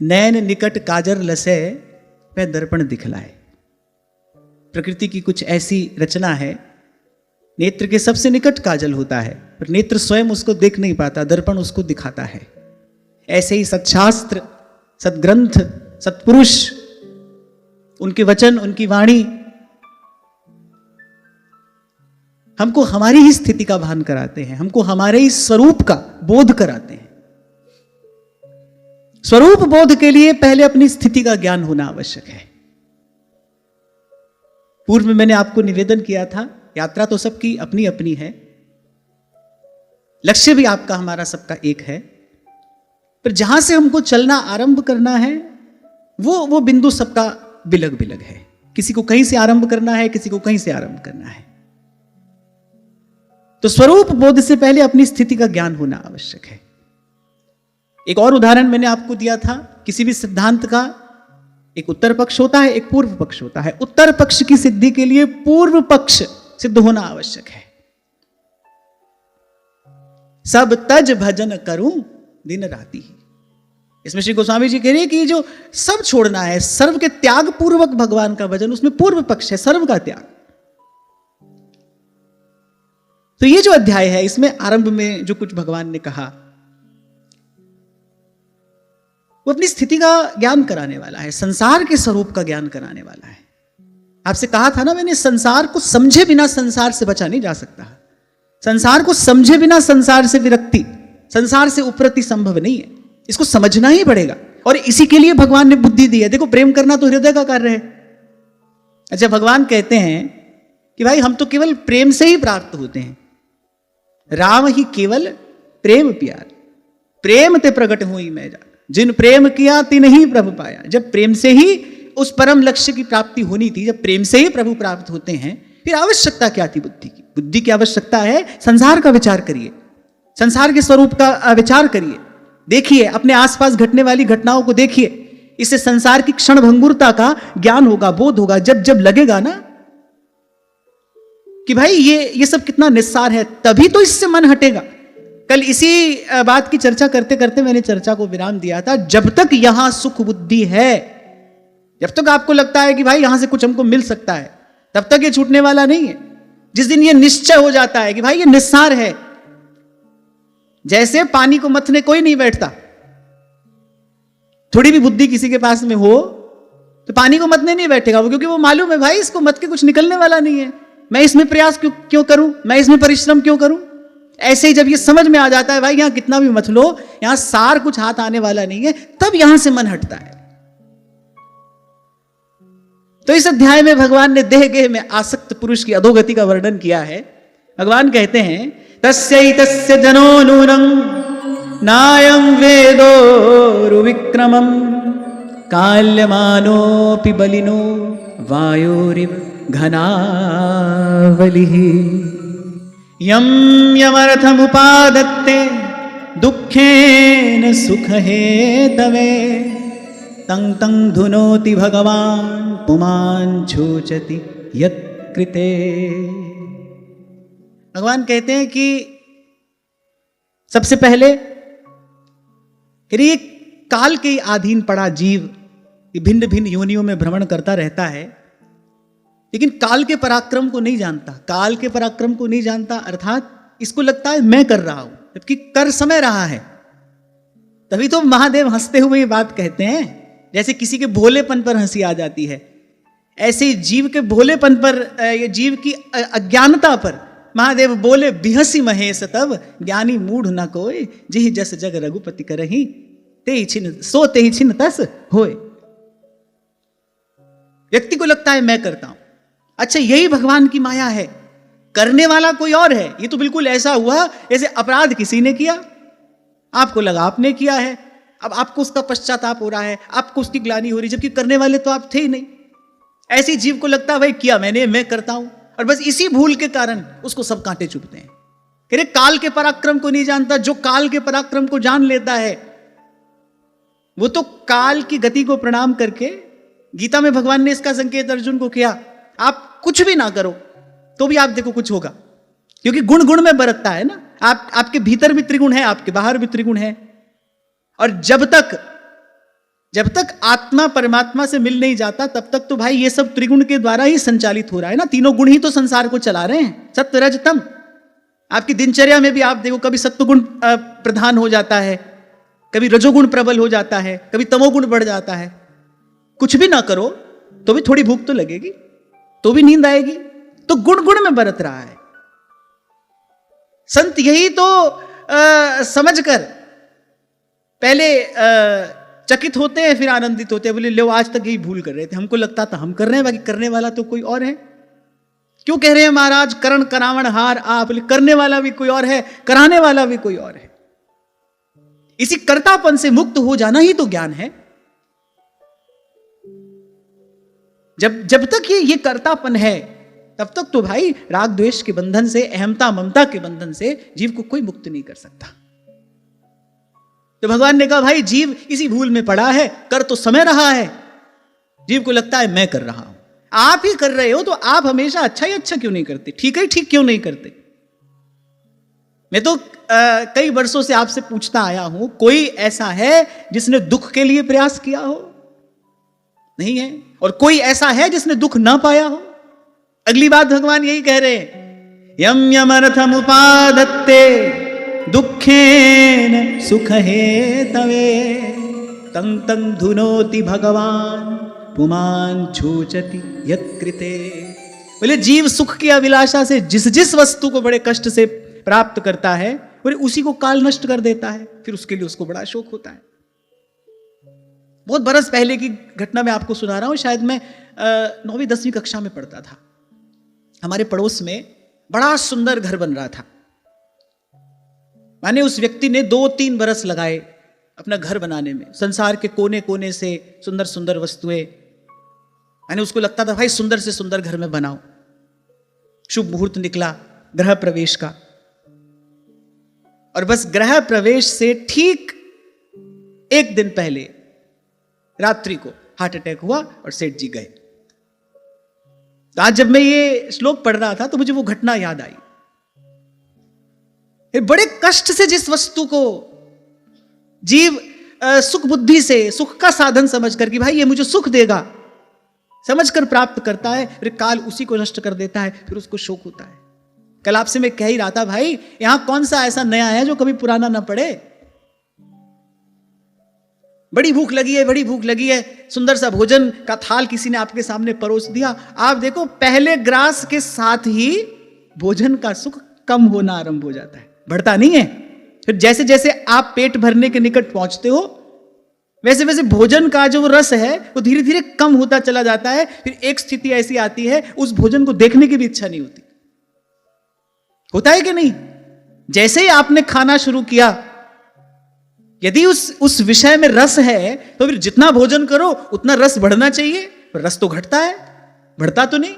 नैन निकट काजर लसे वह दर्पण दिखलाए। प्रकृति की कुछ ऐसी रचना है, नेत्र के सबसे निकट काजल होता है पर नेत्र स्वयं उसको देख नहीं पाता, दर्पण उसको दिखाता है। ऐसे ही सत्शास्त्र, सद्ग्रंथ, सत्पुरुष, उनके वचन, उनकी वाणी हमको हमारी ही स्थिति का भान कराते हैं, हमको हमारे ही स्वरूप का बोध कराते हैं। स्वरूप बोध के लिए पहले अपनी स्थिति का ज्ञान होना आवश्यक है। पूर्व में मैंने आपको निवेदन किया था, यात्रा तो सबकी अपनी अपनी है, लक्ष्य भी आपका हमारा सबका एक है, पर जहां से हमको चलना आरंभ करना है वो बिंदु सबका बिलग बिलग है। किसी को कहीं से आरंभ करना है, किसी को कहीं से आरंभ करना है। तो स्वरूप बोध से पहले अपनी स्थिति का ज्ञान होना आवश्यक है। एक और उदाहरण मैंने आपको दिया था, किसी भी सिद्धांत का एक उत्तर पक्ष होता है, एक पूर्व पक्ष होता है। उत्तर पक्ष की सिद्धि के लिए पूर्व पक्ष सिद्ध होना आवश्यक है। सब तज भजन करूं दिन राती। इसमें श्री गोस्वामी जी कह रहे हैं कि जो सब छोड़ना है, सर्व के त्याग पूर्वक भगवान का भजन, उसमें पूर्व पक्ष है, सर्व का त्याग। तो ये जो अध्याय है, इसमें आरंभ में जो कुछ भगवान ने कहा वो अपनी स्थिति का ज्ञान कराने वाला है, संसार के स्वरूप का ज्ञान कराने वाला है। आपसे कहा था ना मैंने, संसार को समझे बिना संसार से बचा नहीं जा सकता। संसार को समझे बिना संसार से विरक्ति, संसार से उपरति संभव नहीं है। इसको समझना ही पड़ेगा और इसी के लिए भगवान ने बुद्धि दी है। देखो, प्रेम करना तो हृदय का कार्य है। अच्छा, भगवान कहते हैं कि भाई हम तो केवल प्रेम से ही प्राप्त होते हैं। राम ही केवल प्रेम प्यार, प्रेम ते प्रकट हुई मैं जा, जिन प्रेम किया तिन ही प्रभु पाया। जब प्रेम से ही उस परम लक्ष्य की प्राप्ति होनी थी, जब प्रेम से ही प्रभु प्राप्त होते हैं, फिर आवश्यकता क्या थी बुद्धि की? बुद्धि की आवश्यकता है संसार का विचार करिए, संसार के स्वरूप का विचार करिए, देखिए, अपने आसपास घटने वाली घटनाओं को देखिए। इससे संसार की क्षण भंगुरता का ज्ञान होगा, बोध होगा। जब जब लगेगा ना कि भाई ये सब कितना निस्सार है, तभी तो इससे मन हटेगा। कल इसी बात की चर्चा करते करते मैंने चर्चा को विराम दिया था। जब तक यहां सुख बुद्धि है, जब तक आपको लगता है कि भाई यहां से कुछ हमको मिल सकता है, तब तक ये छूटने वाला नहीं है। जिस दिन ये निश्चय हो जाता है कि भाई ये निस्सार है, जैसे पानी को मथने कोई नहीं बैठता, थोड़ी भी बुद्धि किसी के पास में हो तो पानी को मथने नहीं बैठेगा वो, क्योंकि वो मालूम है भाई इसको मथ के कुछ निकलने वाला नहीं है, मैं इसमें प्रयास क्यों करूं, मैं इसमें परिश्रम क्यों करूं। ऐसे ही जब ये समझ में आ जाता है भाई यहां कितना भी मथ लो, यहां सार कुछ हाथ आने वाला नहीं है, तब यहां से मन हटता है। तो इस अध्याय में भगवान ने देह गेह में आसक्त पुरुष की अधोगति का वर्णन किया है। भगवान कहते हैं, तस्यैतस्य जनो नूनं नायं वेदोरुविक्रमं काल्यमानोऽपि बलिनो वायुरिव घनावलिः यं यमर्थमुपादत्ते दुःखेन सुखहेतवे तं तं धुनोति भगवान् पुमान् छूचति यत्कृते। भगवान कहते हैं कि सबसे पहले ये काल के अधीन पड़ा जीव भिन्न भिन्न योनियों में भ्रमण करता रहता है, लेकिन काल के पराक्रम को नहीं जानता। काल के पराक्रम को नहीं जानता अर्थात इसको लगता है मैं कर रहा हूं, जबकि कर समय रहा है। तभी तो महादेव हंसते हुए ये बात कहते हैं, जैसे किसी के भोलेपन पर हंसी आ जाती है, ऐसे जीव के भोलेपन पर, ये जीव की अज्ञानता पर महादेव बोले, बिहसी महेश तब ज्ञानी मूढ़ न कोय, जिहि जस जग रघुपति करहि तेहि छिन सो तेहि छिन तस होय। व्यक्ति को लगता है मैं करता हूं। अच्छा, यही भगवान की माया है, करने वाला कोई और है। ये तो बिल्कुल ऐसा हुआ जैसे अपराध किसी ने किया, आपको लगा आपने किया है, अब आपको उसका पश्चाताप हो रहा है, आपको उसकी ग्लानि हो रही, जबकि करने वाले तो आप थे ही नहीं। ऐसी जीव को लगता है भाई किया मैंने, मैं करता हूं, और बस इसी भूल के कारण उसको सब कांटे चुभते हैं। कह रहे काल के पराक्रम को नहीं जानता। जो काल के पराक्रम को जान लेता है वो तो काल की गति को प्रणाम करके, गीता में भगवान ने इसका संकेत अर्जुन को किया, आप कुछ भी ना करो तो भी आप देखो कुछ होगा, क्योंकि गुण गुण में बरतता है ना। आपके भीतर भी त्रिगुण है, आपके बाहर भी त्रिगुण है, और जब तक जब तक आत्मा परमात्मा से मिल नहीं जाता तब तक तो भाई ये सब त्रिगुण के द्वारा ही संचालित हो रहा है ना। तीनों गुण ही तो संसार को चला रहे हैं, सत्व रज तम। आपकी दिनचर्या में भी आप देखो, कभी सत्वगुण प्रधान हो जाता है, कभी रजोगुण प्रबल हो जाता है, कभी तमोगुण बढ़ जाता है। कुछ भी ना करो तो भी थोड़ी भूख तो लगेगी, तो भी नींद आएगी, तो गुण गुण में बरत रहा है। संत यही तो समझकर पहले चकित होते हैं, फिर आनंदित होते हैं। बोले लो, आज तक यही भूल कर रहे थे, हमको लगता था हम कर रहे हैं, बाकी करने वाला तो कोई और है। क्यों कह रहे हैं महाराज करण करावण हार आप? बोले करने वाला भी कोई और है, कराने वाला भी कोई और है। इसी कर्तापन से मुक्त हो जाना ही तो ज्ञान है। जब तक ये कर्तापन है तब तक तो भाई राग द्वेष के बंधन से, अहमता ममता के बंधन से जीव को कोई मुक्त नहीं कर सकता। तो भगवान ने कहा भाई जीव इसी भूल में पड़ा है, कर तो समय रहा है, जीव को लगता है मैं कर रहा हूं। आप ही कर रहे हो तो आप हमेशा अच्छा ही अच्छा क्यों नहीं करते, ठीक है ठीक क्यों नहीं करते? मैं तो कई वर्षों से आपसे पूछता आया हूं, कोई ऐसा है जिसने दुख के लिए प्रयास किया हो? नहीं है। और कोई ऐसा है जिसने दुख ना पाया हो? अगली बात भगवान यही कह रहे हैं, यम यमर्थम उपादत्ते दुखेन सुख हे तवे तं तं धुनोति भगवान पुमान छूचति यत्कृते। बोले जीव सुख की अभिलाषा से जिस जिस वस्तु को बड़े कष्ट से प्राप्त करता है, बोले उसी को काल नष्ट कर देता है, फिर उसके लिए उसको बड़ा शोक होता है। बहुत बरस पहले की घटना मैं आपको सुना रहा हूं। शायद मैं 9वीं 10वीं कक्षा में पढ़ता था। हमारे पड़ोस में बड़ा सुंदर घर बन रहा था। माने उस व्यक्ति ने 2-3 बरस लगाए अपना घर बनाने में। संसार के कोने कोने से सुंदर सुंदर वस्तुएं, माने उसको लगता था भाई सुंदर से सुंदर घर में बनाओ। शुभ मुहूर्त निकला गृह प्रवेश का, और बस गृह प्रवेश से ठीक 1 दिन पहले रात्रि को हार्ट अटैक हुआ और सेठ जी गए। तो आज जब मैं ये श्लोक पढ़ रहा था तो मुझे वो घटना याद आई। बड़े कष्ट से जिस वस्तु को जीव सुख बुद्धि से, सुख का साधन समझकर कि भाई ये मुझे सुख देगा समझकर प्राप्त करता है, फिर काल उसी को नष्ट कर देता है, फिर उसको शोक होता है। कल आपसे मैं कह ही रहा था भाई यहां कौन सा ऐसा नया है जो कभी पुराना ना पड़े। बड़ी भूख लगी है, बड़ी भूख लगी है, सुंदर सा भोजन का थाल किसी ने आपके सामने परोस दिया। आप देखो पहले ग्रास के साथ ही भोजन का सुख कम होना आरंभ हो जाता है, बढ़ता नहीं है। फिर जैसे जैसे आप पेट भरने के निकट पहुंचते हो वैसे वैसे भोजन का जो रस है वो धीरे धीरे कम होता चला जाता है। फिर एक स्थिति ऐसी आती है उस भोजन को देखने की भी इच्छा नहीं होती। होता है कि नहीं? जैसे ही आपने खाना शुरू किया, यदि उस विषय में रस है तो फिर जितना भोजन करो उतना रस बढ़ना चाहिए, पर रस तो घटता है, बढ़ता तो नहीं।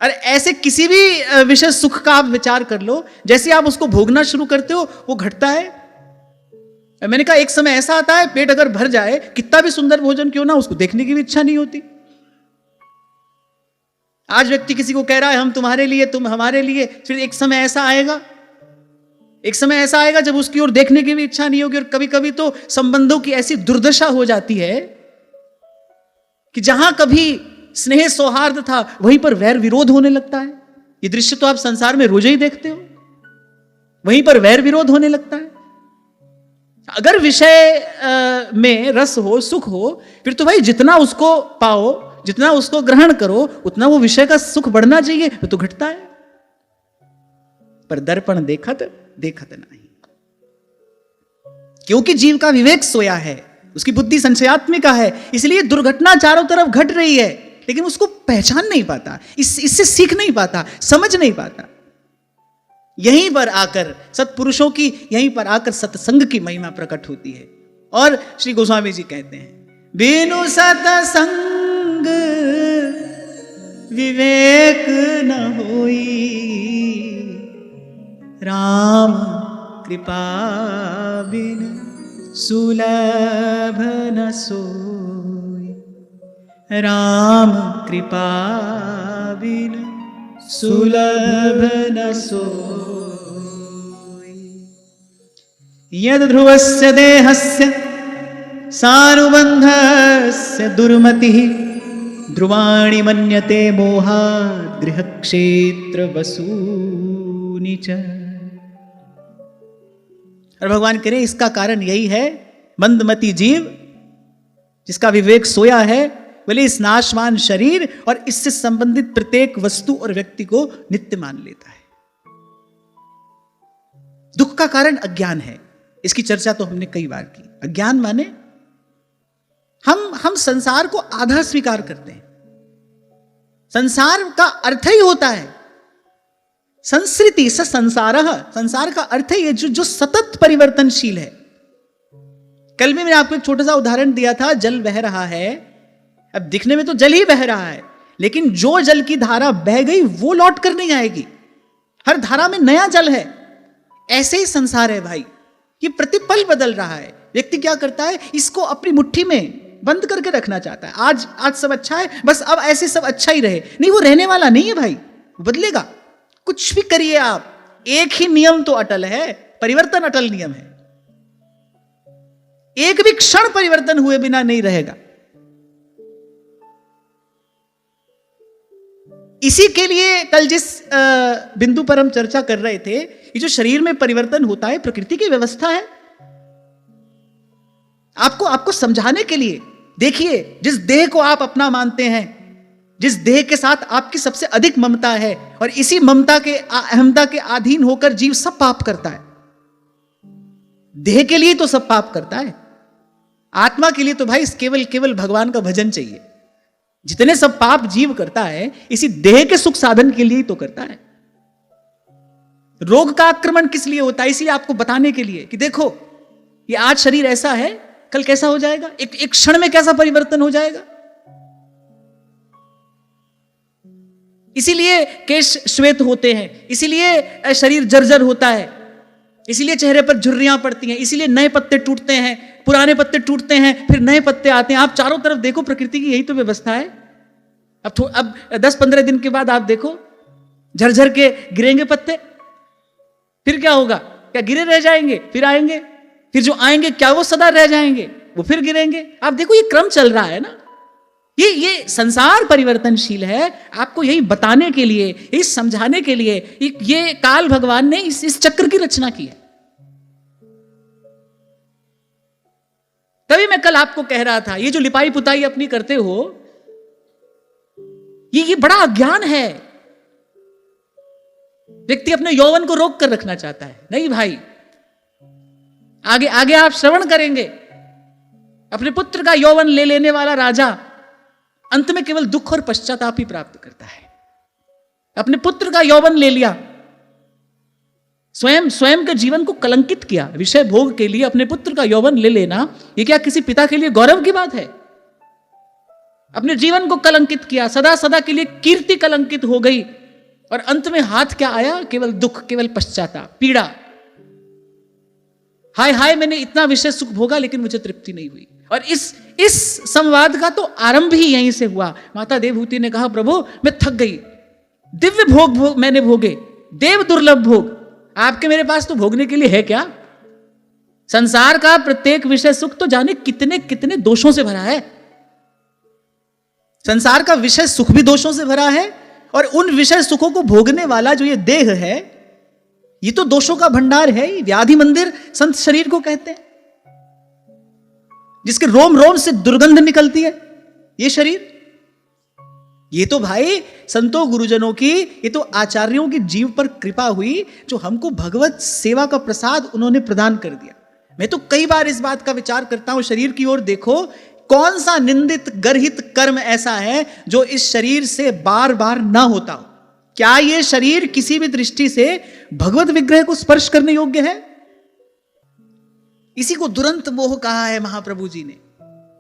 अरे ऐसे किसी भी विषय सुख का आप विचार कर लो, जैसे आप उसको भोगना शुरू करते हो वो घटता है। मैंने कहा एक समय ऐसा आता है पेट अगर भर जाए, कितना भी सुंदर भोजन क्यों ना, उसको देखने की भी इच्छा नहीं होती। आज व्यक्ति किसी को कह रहा है हम तुम्हारे लिए, तुम हमारे लिए, फिर एक समय ऐसा आएगा, एक समय ऐसा आएगा जब उसकी ओर देखने की भी इच्छा नहीं होगी। और कभी कभी तो संबंधों की ऐसी दुर्दशा हो जाती है कि जहां कभी स्नेह सौहार्द था वहीं पर वैर विरोध होने लगता है। ये दृश्य तो आप संसार में रोज ही देखते हो, वहीं पर वैर विरोध होने लगता है। अगर विषय में रस हो, सुख हो, फिर तो भाई जितना उसको पाओ, जितना उसको ग्रहण करो, उतना वो विषय का सुख बढ़ना चाहिए, वो तो घटता है। पर दर्पण देखत देखत नहीं, क्योंकि जीव का विवेक सोया है, उसकी बुद्धि संशयात्मिका है, इसलिए दुर्घटना चारों तरफ घट रही है, लेकिन उसको पहचान नहीं पाता, इससे सीख नहीं पाता, समझ नहीं पाता। यहीं पर आकर सत्पुरुषों की, यहीं पर आकर सत्संग की महिमा प्रकट होती है। और श्री गोस्वामी जी कहते हैं, बिनु सत्संग विवेक न होई, राम कृपा बिन सुलभ न सोई, राम कृपा बिन सुलभ न सोई। यद ध्रुवस्य देहस्य सानुबंधस्य दुर्मतिः ध्रुवाणि मन्यते मोहात् गृहक्षेत्र वसूनि च। और भगवान कह रहे इसका कारण यही है, मंदमती जीव जिसका विवेक सोया है, बोले इस नाशवान शरीर और इससे संबंधित प्रत्येक वस्तु और व्यक्ति को नित्य मान लेता है। दुख का कारण अज्ञान है, इसकी चर्चा तो हमने कई बार की। अज्ञान माने हम संसार को आधा स्वीकार करते हैं। संसार का अर्थ ही होता है संस्कृति स संसारः, संसार का अर्थ है ये जो सतत परिवर्तनशील है। कल भी मैंने आपको एक छोटा सा उदाहरण दिया था, जल बह रहा है, अब दिखने में तो जल ही बह रहा है, लेकिन जो जल की धारा बह गई वो लौट कर नहीं आएगी, हर धारा में नया जल है। ऐसे ही संसार है भाई, ये प्रतिपल बदल रहा है। व्यक्ति क्या करता है, इसको अपनी मुट्ठी में बंद करके रखना चाहता है। आज सब अच्छा है, बस अब ऐसे सब अच्छा ही रहे। नहीं, वो रहने वाला नहीं है भाई, बदलेगा। कुछ भी करिए आप, एक ही नियम तो अटल है, परिवर्तन अटल नियम है। एक भी क्षण परिवर्तन हुए बिना नहीं रहेगा। इसी के लिए कल जिस बिंदु पर हम चर्चा कर रहे थे, ये जो शरीर में परिवर्तन होता है प्रकृति की व्यवस्था है। आपको समझाने के लिए देखिए, जिस देह को आप अपना मानते हैं, जिस देह के साथ आपकी सबसे अधिक ममता है, और इसी ममता के अहमता के अधीन होकर जीव सब पाप करता है। देह के लिए तो सब पाप करता है, आत्मा के लिए तो भाई केवल भगवान का भजन चाहिए। जितने सब पाप जीव करता है, इसी देह के सुख साधन के लिए ही तो करता है। रोग का आक्रमण किस लिए होता है? इसीलिए आपको बताने के लिए कि देखो, ये आज शरीर ऐसा है, कल कैसा हो जाएगा, एक क्षण में कैसा परिवर्तन हो जाएगा। इसीलिए केश श्वेत होते हैं, इसीलिए शरीर जर्जर होता है, इसीलिए चेहरे पर झुर्रियां पड़ती हैं, इसीलिए नए पत्ते टूटते हैं, पुराने पत्ते टूटते हैं, फिर नए पत्ते आते हैं। आप चारों तरफ देखो, प्रकृति की यही तो व्यवस्था है। अब 10-15 दिन के बाद आप देखो, झरझर के गिरेंगे पत्ते, फिर क्या होगा? क्या गिरे रह जाएंगे? फिर आएंगे, फिर जो आएंगे क्या वो सदा रह जाएंगे? वो फिर गिरेंगे। आप देखो, ये क्रम चल रहा है ना। ये संसार परिवर्तनशील है। आपको यही बताने के लिए, यही समझाने के लिए ये काल भगवान ने इस चक्र की रचना की है। तभी मैं कल आपको कह रहा था, ये जो लिपाई पुताई अपनी करते हो, ये बड़ा अज्ञान है। व्यक्ति अपने यौवन को रोक कर रखना चाहता है। नहीं भाई, आगे आगे आप श्रवण करेंगे, अपने पुत्र का यौवन ले लेने वाला राजा अंत में केवल दुख और पश्चाताप ही प्राप्त करता है। अपने पुत्र का यौवन ले लिया, स्वयं के जीवन को कलंकित किया, विषय भोग के लिए अपने पुत्र का यौवन ले लेना, ये क्या किसी पिता के लिए गौरव की बात है? अपने जीवन को कलंकित किया, सदा सदा के लिए कीर्ति कलंकित हो गई, और अंत में हाथ क्या आया? केवल दुख, केवल पश्चाताप, पीड़ा। हाय हाय, मैंने इतना विषय सुख भोगा लेकिन मुझे तृप्ति नहीं हुई। और इस संवाद का तो आरंभ ही यहीं से हुआ। माता देवहूति ने कहा, प्रभु मैं थक गई, दिव्य भोग मैंने भोगे, देव दुर्लभ भोग, आपके मेरे पास तो भोगने के लिए है क्या? संसार का प्रत्येक विषय सुख तो जाने कितने कितने दोषों से भरा है। संसार का विषय सुख भी दोषों से भरा है, और उन विषय सुखों को भोगने वाला जो ये देह है, ये तो दोषों का भंडार है। व्याधि मंदिर संत शरीर को कहते हैं, जिसके रोम रोम से दुर्गंध निकलती है ये शरीर। ये तो भाई संतों गुरुजनों की, ये तो आचार्यों की जीव पर कृपा हुई, जो हमको भगवत सेवा का प्रसाद उन्होंने प्रदान कर दिया। मैं तो कई बार इस बात का विचार करता हूं, शरीर की ओर देखो, कौन सा निंदित गर्हित कर्म ऐसा है जो इस शरीर से बार बार ना होता हो? क्या ये शरीर किसी भी दृष्टि से भगवत विग्रह को स्पर्श करने योग्य है? इसी को दुरंत मोह कहा है महाप्रभु जी ने।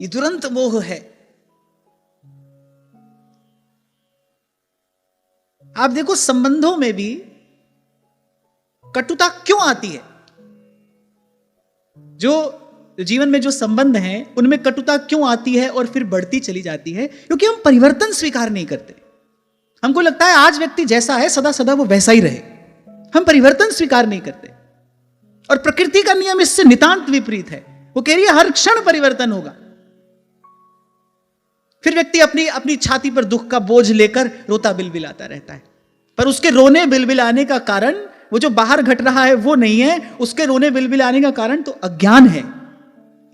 ये दुरंत मोह है। आप देखो, संबंधों में भी कटुता क्यों आती है? जो जीवन में जो संबंध हैं उनमें कटुता क्यों आती है और फिर बढ़ती चली जाती है? क्योंकि हम परिवर्तन स्वीकार नहीं करते। हमको लगता है आज व्यक्ति जैसा है सदा सदा वो वैसा ही रहे। हम परिवर्तन स्वीकार नहीं करते, और प्रकृति का नियम इससे नितांत विपरीत है। वो कह रही है हर क्षण परिवर्तन होगा। फिर व्यक्ति अपनी अपनी छाती पर दुख का बोझ लेकर रोता बिलबिलाता रहता है, पर उसके रोने बिलबिलाने का कारण वो जो बाहर घट रहा है वो नहीं है, उसके रोने बिलबिलाने का कारण तो अज्ञान है।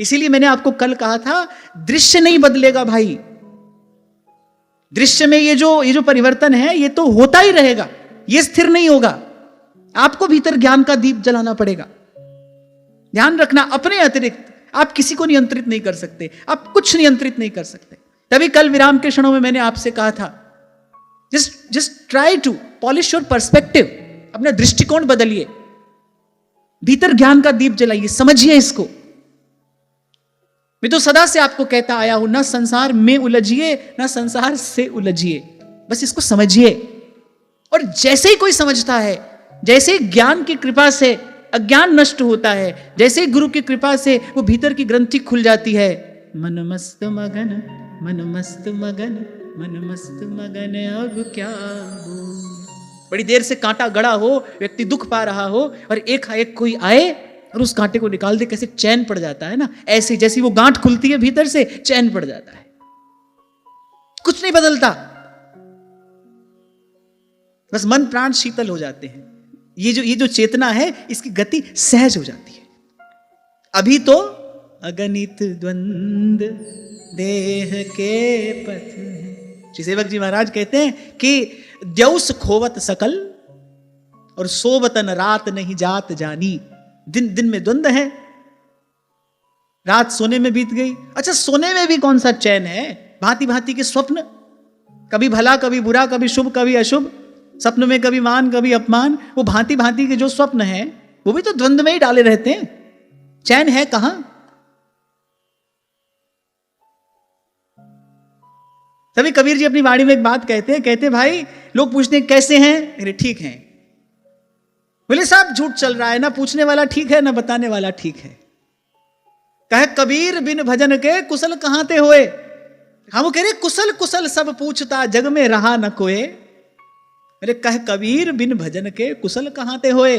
इसीलिए मैंने आपको कल कहा था, दृश्य नहीं बदलेगा भाई। दृश्य में ये जो परिवर्तन है ये तो होता ही रहेगा, ये स्थिर नहीं होगा। आपको भीतर ज्ञान का दीप जलाना पड़ेगा। ध्यान रखना, अपने अतिरिक्त आप किसी को नियंत्रित नहीं कर सकते, आप कुछ नियंत्रित नहीं कर सकते। तभी कल विराम के क्षणों में मैंने आपसे कहा था, just try to polish your perspective, अपना दृष्टिकोण बदलिए, भीतर ज्ञान का दीप जलाइए, समझिए इसको। मैं तो सदा से आपको कहता आया हूं, ना संसार में उलझिए ना संसार से उलझिए, बस इसको समझिए। और जैसे ही कोई समझता है, जैसे ही ज्ञान की कृपा से अज्ञान नष्ट होता है, जैसे ही गुरु की कृपा से वो भीतर की ग्रंथि खुल जाती है, मन मस्त मगन, मन मस्त मगन, मन मस्त मगन, अब क्या बोल। बड़ी देर से कांटा गड़ा हो, व्यक्ति दुख पा रहा हो, और एक कोई आए और उस कांटे को निकाल दे, कैसे चैन पड़ जाता है ना। ऐसे जैसी वो गांठ खुलती है भीतर से, चैन पड़ जाता है, कुछ नहीं बदलता, बस मन प्राण शीतल हो जाते हैं। ये जो चेतना है इसकी गति सहज हो जाती है। अभी तो अगणित द्वंद देह के पथ है। श्री सेवक जी महाराज कहते हैं कि द्यौस खोवत सकल और सोबतन रात नहीं जात जानी। दिन दिन में द्वंद है, रात सोने में बीत गई। अच्छा, सोने में भी कौन सा चैन है? भांति भांति के स्वप्न, कभी भला कभी बुरा, कभी शुभ कभी अशुभ, स्वप्न में कभी मान कभी अपमान। वो भांति भांति के जो स्वप्न हैं वो भी तो द्वंद में ही डाले रहते हैं, चैन है कहां? तभी कबीर जी अपनी वाणी में एक बात कहते भाई, लोग पूछते हैं कैसे हैं, अरे ठीक हैं। बोले साहब झूठ चल रहा है, ना पूछने वाला ठीक है ना बताने वाला ठीक है। कहे कबीर बिन भजन के कुशल कहां ते होए। हम कह रहे कुशल कुशल सब पूछता जग में रहा न कोए। अरे कह कबीर बिन भजन के कुशल कहां ते होए।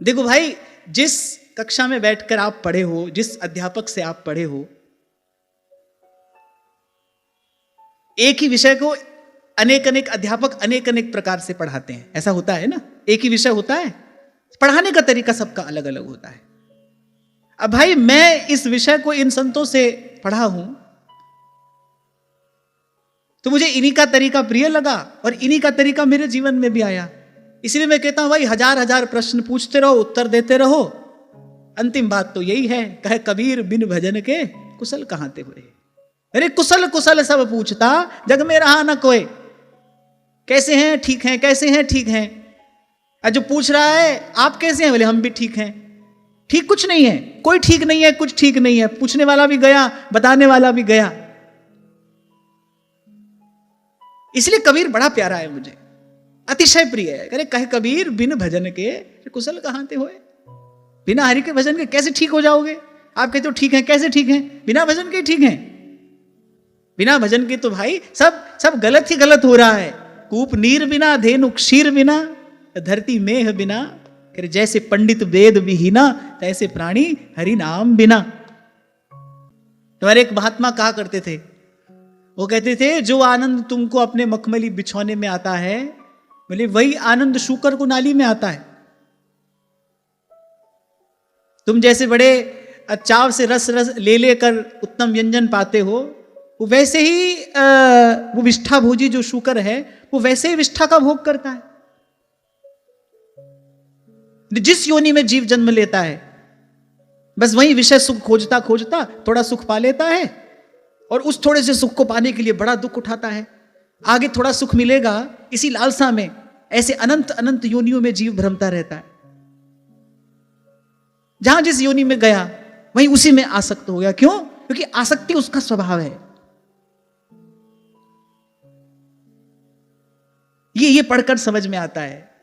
देखो भाई, जिस कक्षा में बैठकर आप पढ़े हो, जिस अध्यापक से आप पढ़े हो, एक ही विषय को अनेक अनेक अध्यापक अनेक अनेक प्रकार से पढ़ाते हैं। ऐसा होता है ना, एक ही विषय होता है, पढ़ाने का तरीका सबका अलग अलग होता है। अब भाई मैं इस विषय को इन संतों से पढ़ा हूं तो मुझे इन्हीं का तरीका प्रिय लगा और इन्हीं का तरीका मेरे जीवन में भी आया। इसलिए मैं कहता हूं भाई, हजार हजार प्रश्न पूछते रहो, उत्तर देते रहो, अंतिम बात तो यही है, कहे कबीर बिन भजन के कुशल कहां ते हुए। अरे कुशल कुशल सब पूछता जग में रहा न कोई। कैसे हैं? ठीक हैं। कैसे हैं? ठीक हैं। और जो पूछ रहा है आप कैसे हैं, बोले हम भी ठीक हैं। ठीक कुछ नहीं है, कोई ठीक नहीं है, कुछ ठीक नहीं है। पूछने वाला भी गया, बताने वाला भी गया। इसलिए कबीर बड़ा प्यारा है मुझे, अतिशय प्रिय है। अरे कहे कबीर बिन भजन के कुशल कहां ते होए। बिना हरि के भजन के कैसे ठीक हो जाओगे? आप कहते हो ठीक है, कैसे ठीक है? बिना भजन के ठीक है। बिना भजन के तो भाई सब गलत ही गलत हो रहा है। कूप नीर बिना, धेनु क्षीर बिना, धरती मेह बिना, जैसे पंडित वेद विहीना, तैसे प्राणी हरि नाम बिना। तुम्हारे एक महात्मा कहा करते थे, वो कहते थे जो आनंद तुमको अपने मखमली बिछौने में आता है, बोले वही आनंद शूकर को नाली में आता है। तुम जैसे बड़े चाव से रस ले लेकर उत्तम व्यंजन पाते हो, वो वैसे ही वो विष्ठा भोजी जो शूकर है, वो वैसे ही विष्ठा का भोग करता है। जिस योनि में जीव जन्म लेता है, बस वही विषय सुख खोजता खोजता थोड़ा सुख पा लेता है, और उस थोड़े से सुख को पाने के लिए बड़ा दुख उठाता है। आगे थोड़ा सुख मिलेगा, इसी लालसा में ऐसे अनंत अनंत योनियों में जीव भ्रमता रहता है। जहां जिस योनि में गया वहीं उसी में आसक्त हो गया। क्यों? क्योंकि आसक्ति उसका स्वभाव है। ये पढ़कर समझ में आता है,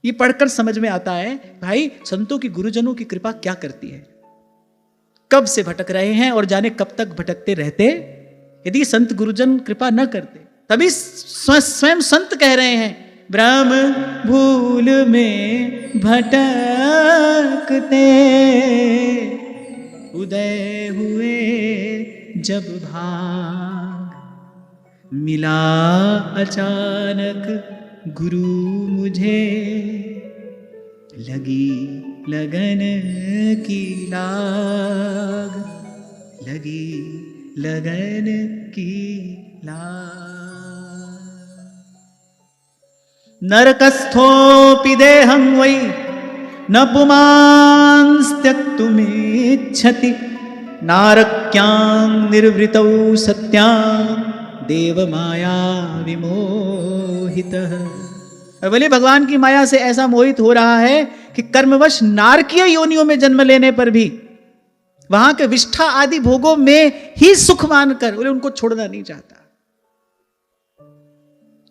ये पढ़कर समझ में आता है भाई संतों की, गुरुजनों की कृपा क्या करती है। कब से भटक रहे हैं और जाने कब तक भटकते रहते। यदि संत गुरुजन कृपा न करते, तभी स्वयं संत कह रहे हैं भ्रम भूल में भटकते, उदय हुए जब भाग, मिला अचानक गुरु मुझे, लगी लगन की लाग, लगी लगन की लाग। नरकस्थोऽपि देहं वै न पुमांस्त्यक्तुमिच्छति, नारक्यां निर्वृतौ सत्यां देवमाया विमोहितः। बोले भगवान की माया से ऐसा मोहित हो रहा है कि कर्मवश नारकीय योनियों में जन्म लेने पर भी वहां के विष्ठा आदि भोगों में ही सुख मानकर बोले उनको छोड़ना नहीं चाहता।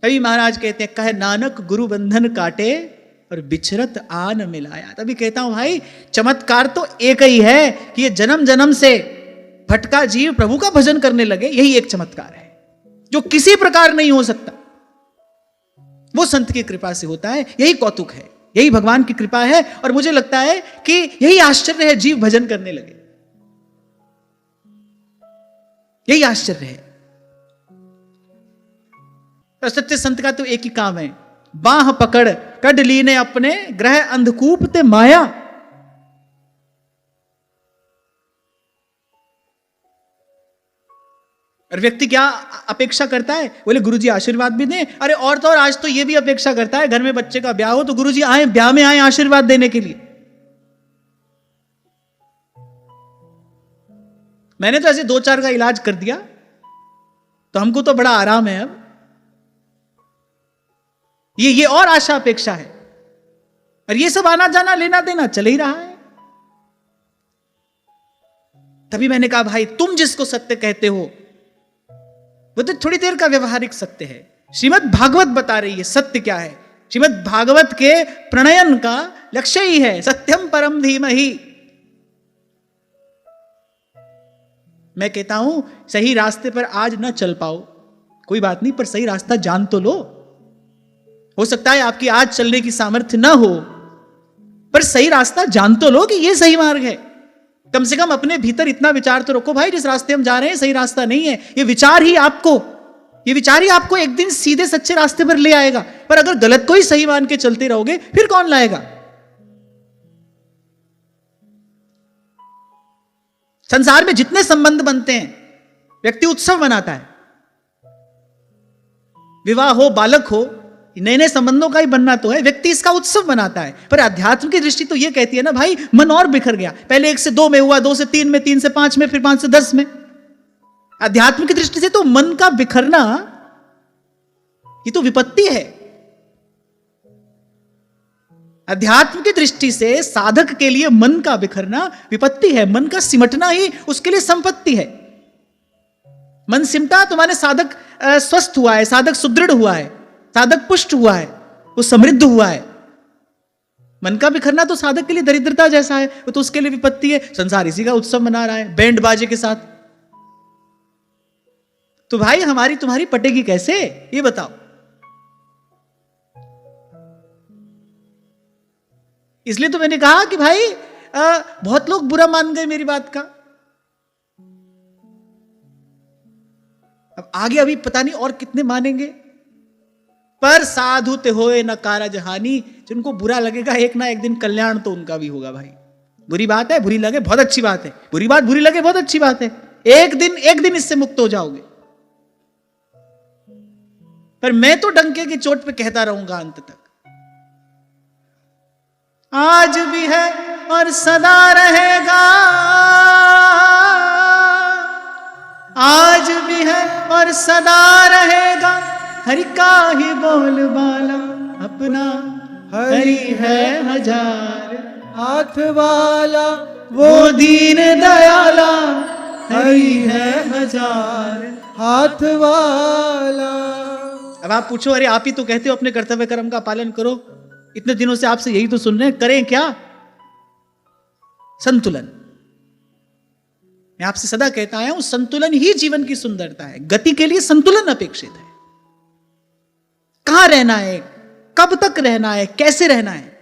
कभी महाराज कहते हैं, कहे नानक गुरु बंधन काटे और बिछरत आन मिलाया। तभी कहता हूं भाई, चमत्कार तो एक ही है कि ये जन्म जन्म से भटका जीव प्रभु का भजन करने लगे, यही एक चमत्कार है जो किसी प्रकार नहीं हो सकता। वो संत की कृपा से होता है, यही कौतुक है, यही भगवान की कृपा है। और मुझे लगता है कि यही आश्चर्य है, जीव भजन करने लगे, यही आश्चर्य है। तो सत्य संत का तो एक ही काम है, बाह पकड़ कड लीने अपने, ग्रह अंधकूप ते माया। और व्यक्ति क्या अपेक्षा करता है? बोले गुरुजी आशीर्वाद भी दें। अरे और तो और आज तो ये भी अपेक्षा करता है, घर में बच्चे का ब्याह हो तो गुरुजी आए, ब्याह में आए आशीर्वाद देने के लिए। मैंने तो ऐसे 2-4 का इलाज कर दिया तो हमको तो बड़ा आराम है। अब ये और आशा अपेक्षा है, और ये सब आना जाना लेना देना चल ही रहा है। तभी मैंने कहा भाई, तुम जिसको सत्य कहते हो वो तो थोड़ी देर का व्यवहारिक सत्य है। श्रीमद् भागवत बता रही है सत्य क्या है। श्रीमद् भागवत के प्रणयन का लक्ष्य ही है सत्यम परम धीमहि। मैं कहता हूं सही रास्ते पर आज न चल पाओ, कोई बात नहीं, पर सही रास्ता जान तो लो। हो सकता है आपकी आज चलने की सामर्थ्य ना हो, पर सही रास्ता जान तो लो कि यह सही मार्ग है। कम से कम अपने भीतर इतना विचार तो रखो, भाई जिस रास्ते हम जा रहे हैं सही रास्ता नहीं है। ये विचार ही आपको एक दिन सीधे सच्चे रास्ते पर ले आएगा। पर अगर गलत को ही सही मान के चलते रहोगे फिर कौन लाएगा? संसार में जितने संबंध बनते हैं व्यक्ति उत्सव मनाता है। विवाह हो, बालक हो, नए नए संबंधों का ही बनना तो है, व्यक्ति इसका उत्सव मनाता है। पर अध्यात्म की दृष्टि तो यह कहती है ना भाई, मन और बिखर गया, पहले 1 से 2 में हुआ, 2 से 3 में, 3 से 5 में, फिर 5 से 10 में। अध्यात्म की दृष्टि से तो मन का बिखरना ये तो विपत्ति है। अध्यात्म की दृष्टि से साधक के लिए मन का बिखरना विपत्ति है, मन का सिमटना ही उसके लिए संपत्ति है। मन सिमटा तो माने साधक स्वस्थ हुआ है, साधक सुदृढ़ हुआ है, साधक पुष्ट हुआ है, वो समृद्ध हुआ है। मन का बिखरना तो साधक के लिए दरिद्रता जैसा है, वो तो उसके लिए विपत्ति है। संसार इसी का उत्सव मना रहा है बैंड बाजे के साथ। तो भाई हमारी तुम्हारी पटेगी कैसे, ये बताओ। इसलिए तो मैंने कहा कि भाई बहुत लोग बुरा मान गए मेरी बात का। अब आगे अभी पता नहीं और कितने मानेंगे। पर साधु ते होए न कारज हानि, जिनको बुरा लगेगा एक ना एक दिन कल्याण तो उनका भी होगा। भाई बुरी बात है, बुरी लगे बहुत अच्छी बात है, बुरी बात बुरी लगे बहुत अच्छी बात है। एक दिन इससे मुक्त हो जाओगे। पर मैं तो डंके की चोट पे कहता रहूंगा अंत तक, आज भी है और सदा रहेगा, आज भी है और सदा रहेगा, हरि का ही बोल बाला अपना हरि है हजार, हाथ वाला वो दीन दयाला, हरि है हजार हाथ वाला। अब आप पूछो, अरे आप ही तो कहते हो अपने कर्तव्य कर्म का पालन करो, इतने दिनों से आपसे यही तो सुन रहे हैं, करें क्या? संतुलन। मैं आपसे सदा कहता आया हूं, संतुलन ही जीवन की सुंदरता है। गति के लिए संतुलन अपेक्षित है। कहां रहना है, कब तक रहना है, कैसे रहना है।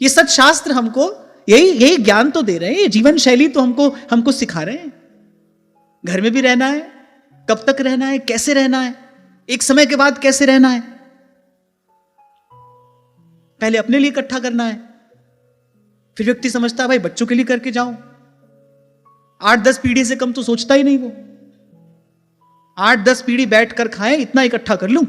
ये सच शास्त्र हमको यही ज्ञान तो दे रहे हैं, ये जीवन शैली तो हमको सिखा रहे हैं। घर में भी रहना है, कब तक रहना है, कैसे रहना है, एक समय के बाद कैसे रहना है। पहले अपने लिए इकट्ठा करना है, फिर व्यक्ति समझता है भाई बच्चों के लिए करके जाऊं। 8-10 पीढ़ी से कम तो सोचता ही नहीं वो। 8-10 पीढ़ी बैठकर खाएं, इतना इकट्ठा कर लूं।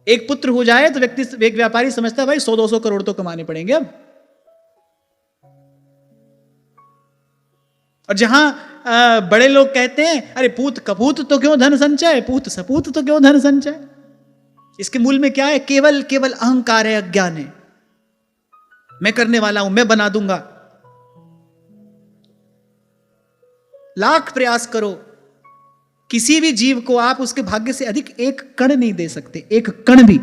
एक पुत्र हो जाए तो एक व्यापारी समझता है भाई 100-200 करोड़ तो कमाने पड़ेंगे अब। और जहां बड़े लोग कहते हैं अरे पूत कपूत तो क्यों धन संचय, पूत सपूत तो क्यों धन संचय। इसके मूल में क्या है? केवल अहंकार है, अज्ञान है। मैं करने वाला हूं, मैं बना दूंगा। लाख प्रयास करो, किसी भी जीव को आप उसके भाग्य से अधिक एक कण नहीं दे सकते, एक कण भी।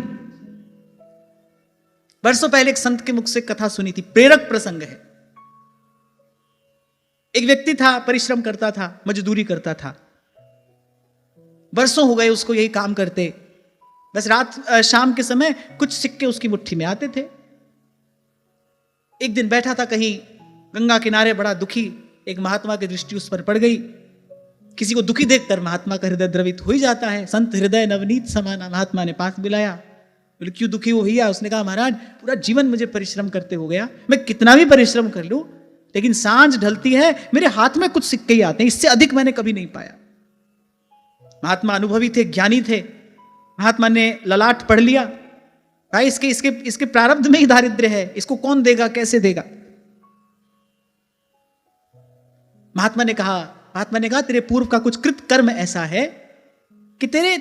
वर्षों पहले एक संत के मुख से कथा सुनी थी, प्रेरक प्रसंग है। एक व्यक्ति था, परिश्रम करता था, मजदूरी करता था। वर्षों हो गए उसको यही काम करते। बस शाम के समय कुछ सिक्के उसकी मुट्ठी में आते थे। एक दिन बैठा था कहीं गंगा किनारे, बड़ा दुखी। एक महात्मा की दृष्टि उस पर पड़ गई। किसी को दुखी देखकर महात्मा का हृदय द्रवित हो ही जाता है। संत हृदय नवनीत समाना। महात्मा ने पास बुलाया, बोले क्यों दुखी हो भैया? उसने कहा महाराज पूरा जीवन मुझे परिश्रम करते हो गया, मैं कितना भी परिश्रम कर लूं लेकिन सांझ ढलती है मेरे हाथ में कुछ सिक्के ही आते हैं, इससे अधिक मैंने कभी नहीं पाया। महात्मा अनुभवी थे, ज्ञानी थे। महात्मा ने ललाट पढ़ लिया, भाई इसके प्रारब्ध में ही दारिद्र्य है, इसको कौन देगा, कैसे देगा। महात्मा ने कहा तेरे पूर्व का कुछ कृत कर्म ऐसा है कि तेरे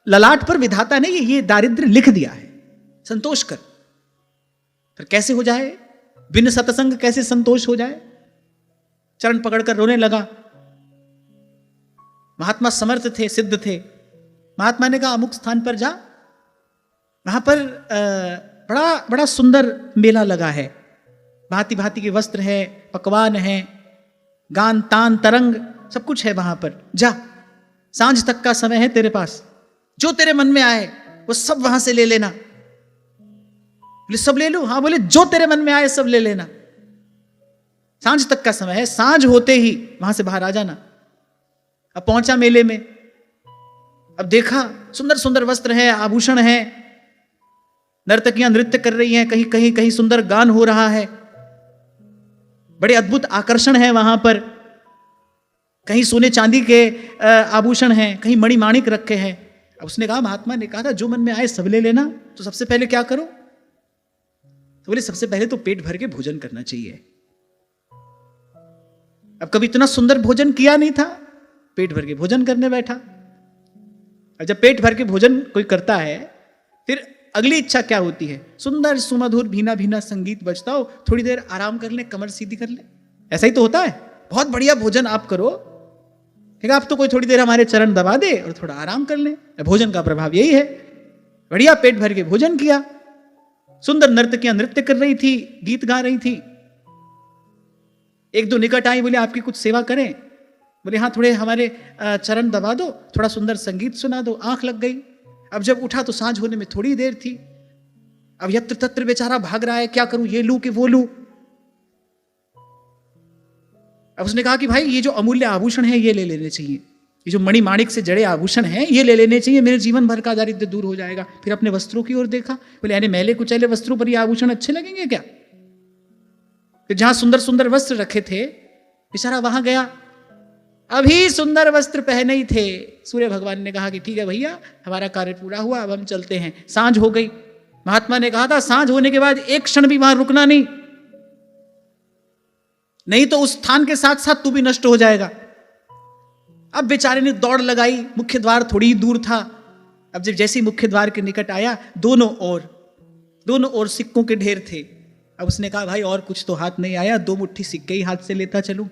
ललाट पर विधाता ने ये दारिद्र्य लिख दिया है, संतोष कर। फिर कैसे हो जाए, बिन सत्संग कैसे संतोष हो जाए। चरण पकड़कर रोने लगा। महात्मा समर्थ थे, सिद्ध थे। महात्मा ने कहा अमुक स्थान पर जा, वहां पर बड़ा सुंदर मेला लगा है, भांति भांति के वस्त्र है, पकवान है, गान तान तरंग सब कुछ है वहां पर। जा, सांझ तक का समय है तेरे पास, जो तेरे मन में आए वो सब वहां से ले लेना। बोले सब ले लूं? हाँ। बोले जो तेरे मन में आए सब ले लेना। सांझ तक का समय है, सांझ होते ही वहां से बाहर आ जाना। अब पहुंचा मेले में, अब देखा सुंदर सुंदर वस्त्र है, आभूषण है, नर्तकियां नृत्य कर रही हैं, कहीं सुंदर गान हो रहा है, बड़े अद्भुत आकर्षण है वहां पर। कहीं सोने चांदी के आभूषण हैं, कहीं मणिमाणिक रखे हैं। अब उसने कहा, महात्मा ने कहा था जो मन में आए सब ले लेना, तो सबसे पहले क्या करो? तो बोले सबसे पहले तो पेट भर के भोजन करना चाहिए। अब कभी इतना सुंदर भोजन किया नहीं था, पेट भर के भोजन करने बैठा। और जब पेट भर के भोजन कोई करता है, फिर अगली इच्छा क्या होती है? सुंदर सुमधुर भीना भीना संगीत बजता हो, थोड़ी देर आराम कर ले, कमर सीधी कर ले। ऐसा ही तो होता है। बहुत बढ़िया भोजन आप करो, ठीक है, आप तो कोई थोड़ी देर हमारे चरण दबा दे और थोड़ा आराम कर ले। भोजन का प्रभाव यही है। बढ़िया पेट भर के भोजन किया, सुंदर नर्तकियां नृत्य कर रही थी, गीत गा रही थी। एक दो निकट आई, बोले आपकी कुछ सेवा करें? बोले हाँ, थोड़े हमारे चरण दबा दो, थोड़ा सुंदर संगीत सुना दो। आंख लग गई। अब जब उठा तो सांझ होने में थोड़ी देर थी। अब यत्र तत्र बेचारा भाग रहा है, क्या करूं, ये लूं कि वो लूं। अब उसने कहा कि भाई ये जो अमूल्य आभूषण है ये ले लेने चाहिए, ये जो मणिमाणिक से जड़े आभूषण हैं ये ले लेने चाहिए, मेरे जीवन भर का दारिद्र्य दूर हो जाएगा। फिर अपने वस्त्रों की ओर देखा, बोले यानी मैले कुचैले वस्त्रों पर ये आभूषण अच्छे लगेंगे क्या? फिर जहां सुंदर सुंदर वस्त्र रखे थे, बेचारा वहां गया, अभी सुंदर वस्त्र पहने ही थे। सूर्य भगवान ने कहा कि ठीक है भैया, हमारा कार्य पूरा हुआ, अब हम चलते हैं। सांझ हो गई। महात्मा ने कहा था सांझ होने के बाद एक क्षण भी वहां रुकना नहीं तो उस स्थान के साथ साथ तू भी नष्ट हो जाएगा। अब बेचारे ने दौड़ लगाई, मुख्य द्वार थोड़ी ही दूर था। अब जब जैसे ही मुख्य द्वार के निकट आया, दोनों ओर सिक्कों के ढेर थे। अब उसने कहा भाई और कुछ तो हाथ नहीं आया, 2 मुट्ठी सिक्के ही हाथ से लेता चलूं।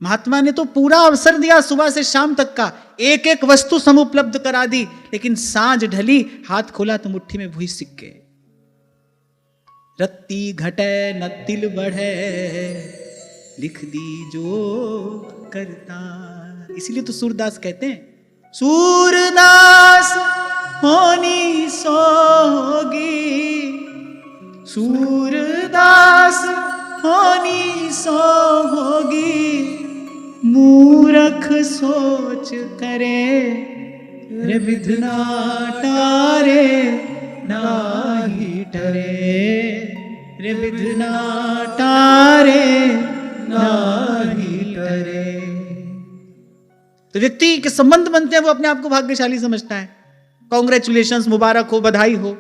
महात्मा ने तो पूरा अवसर दिया, सुबह से शाम तक का एक एक वस्तु समुपलब्ध करा दी, लेकिन सांझ ढली, हाथ खोला तो मुट्ठी में वही सिक्के। रत्ती घटे न तिल बढ़े, लिख दी जो करता। इसीलिए तो सूरदास कहते हैं सूरदास होनी सो होगी, सूरदास होनी सो होगी, मूरख सोच करे रे विधना टारे नाही टरे, रे विधना टारे नाही टरे। तो व्यक्ति के संबंध बनते हैं, वो अपने आप को भाग्यशाली समझता है। कॉन्ग्रेचुलेशंस, मुबारक हो, बधाई हो।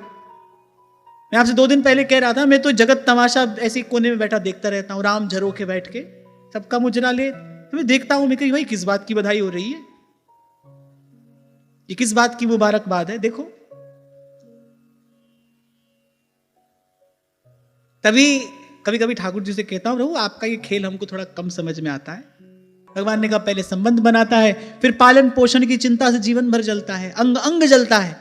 मैं आपसे 2 दिन पहले कह रहा था, मैं तो जगत तमाशा ऐसे कोने में बैठा देखता रहता हूँ, राम झरोखे बैठ के, सबका मुजरा ले। तो मैं देखता हूं, मैं कही भाई किस बात की बधाई हो रही है, ये किस बात की मुबारकबाद है। देखो, तभी कभी कभी ठाकुर जी से कहता हूं, प्रभु आपका ये खेल हमको थोड़ा कम समझ में आता है। भगवान ने कहा पहले संबंध बनाता है, फिर पालन पोषण की चिंता से जीवन भर जलता है, अंग अंग जलता है।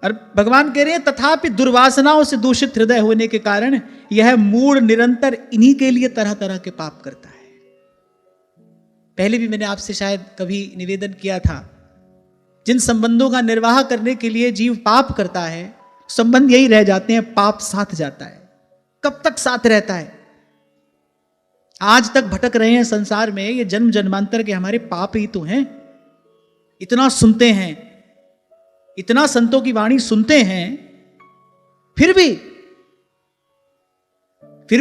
और भगवान कह रहे हैं तथापि दुर्वासनाओं से दूषित हृदय होने के कारण यह मूढ़ निरंतर इन्हीं के लिए तरह तरह के पाप करता है। पहले भी मैंने आपसे शायद कभी निवेदन किया था, जिन संबंधों का निर्वाह करने के लिए जीव पाप करता है, संबंध यही रह जाते हैं, पाप साथ जाता है। कब तक साथ रहता है? आज तक भटक रहे हैं संसार में, ये जन्म जन्मांतर के हमारे पाप ही तो हैं। इतना सुनते हैं, इतना संतों की वाणी सुनते हैं, फिर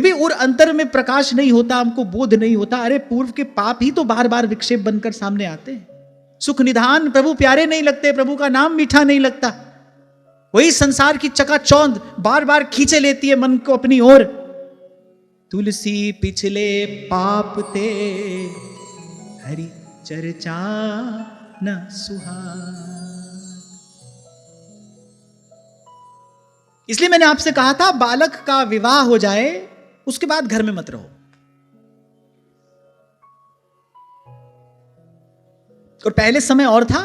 भी और अंतर में प्रकाश नहीं होता, हमको बोध नहीं होता। अरे पूर्व के पाप ही तो बार बार विक्षेप बनकर सामने आते हैं। सुख निधान प्रभु प्यारे नहीं लगते, प्रभु का नाम मीठा नहीं लगता। वही संसार की चकाचौंध बार बार खींचे लेती है मन को अपनी ओर। तुलसी पिछले पाप ते हरि चर्चा न सुहान। इसलिए मैंने आपसे कहा था, बालक का विवाह हो जाए उसके बाद घर में मत रहो। और पहले समय और था,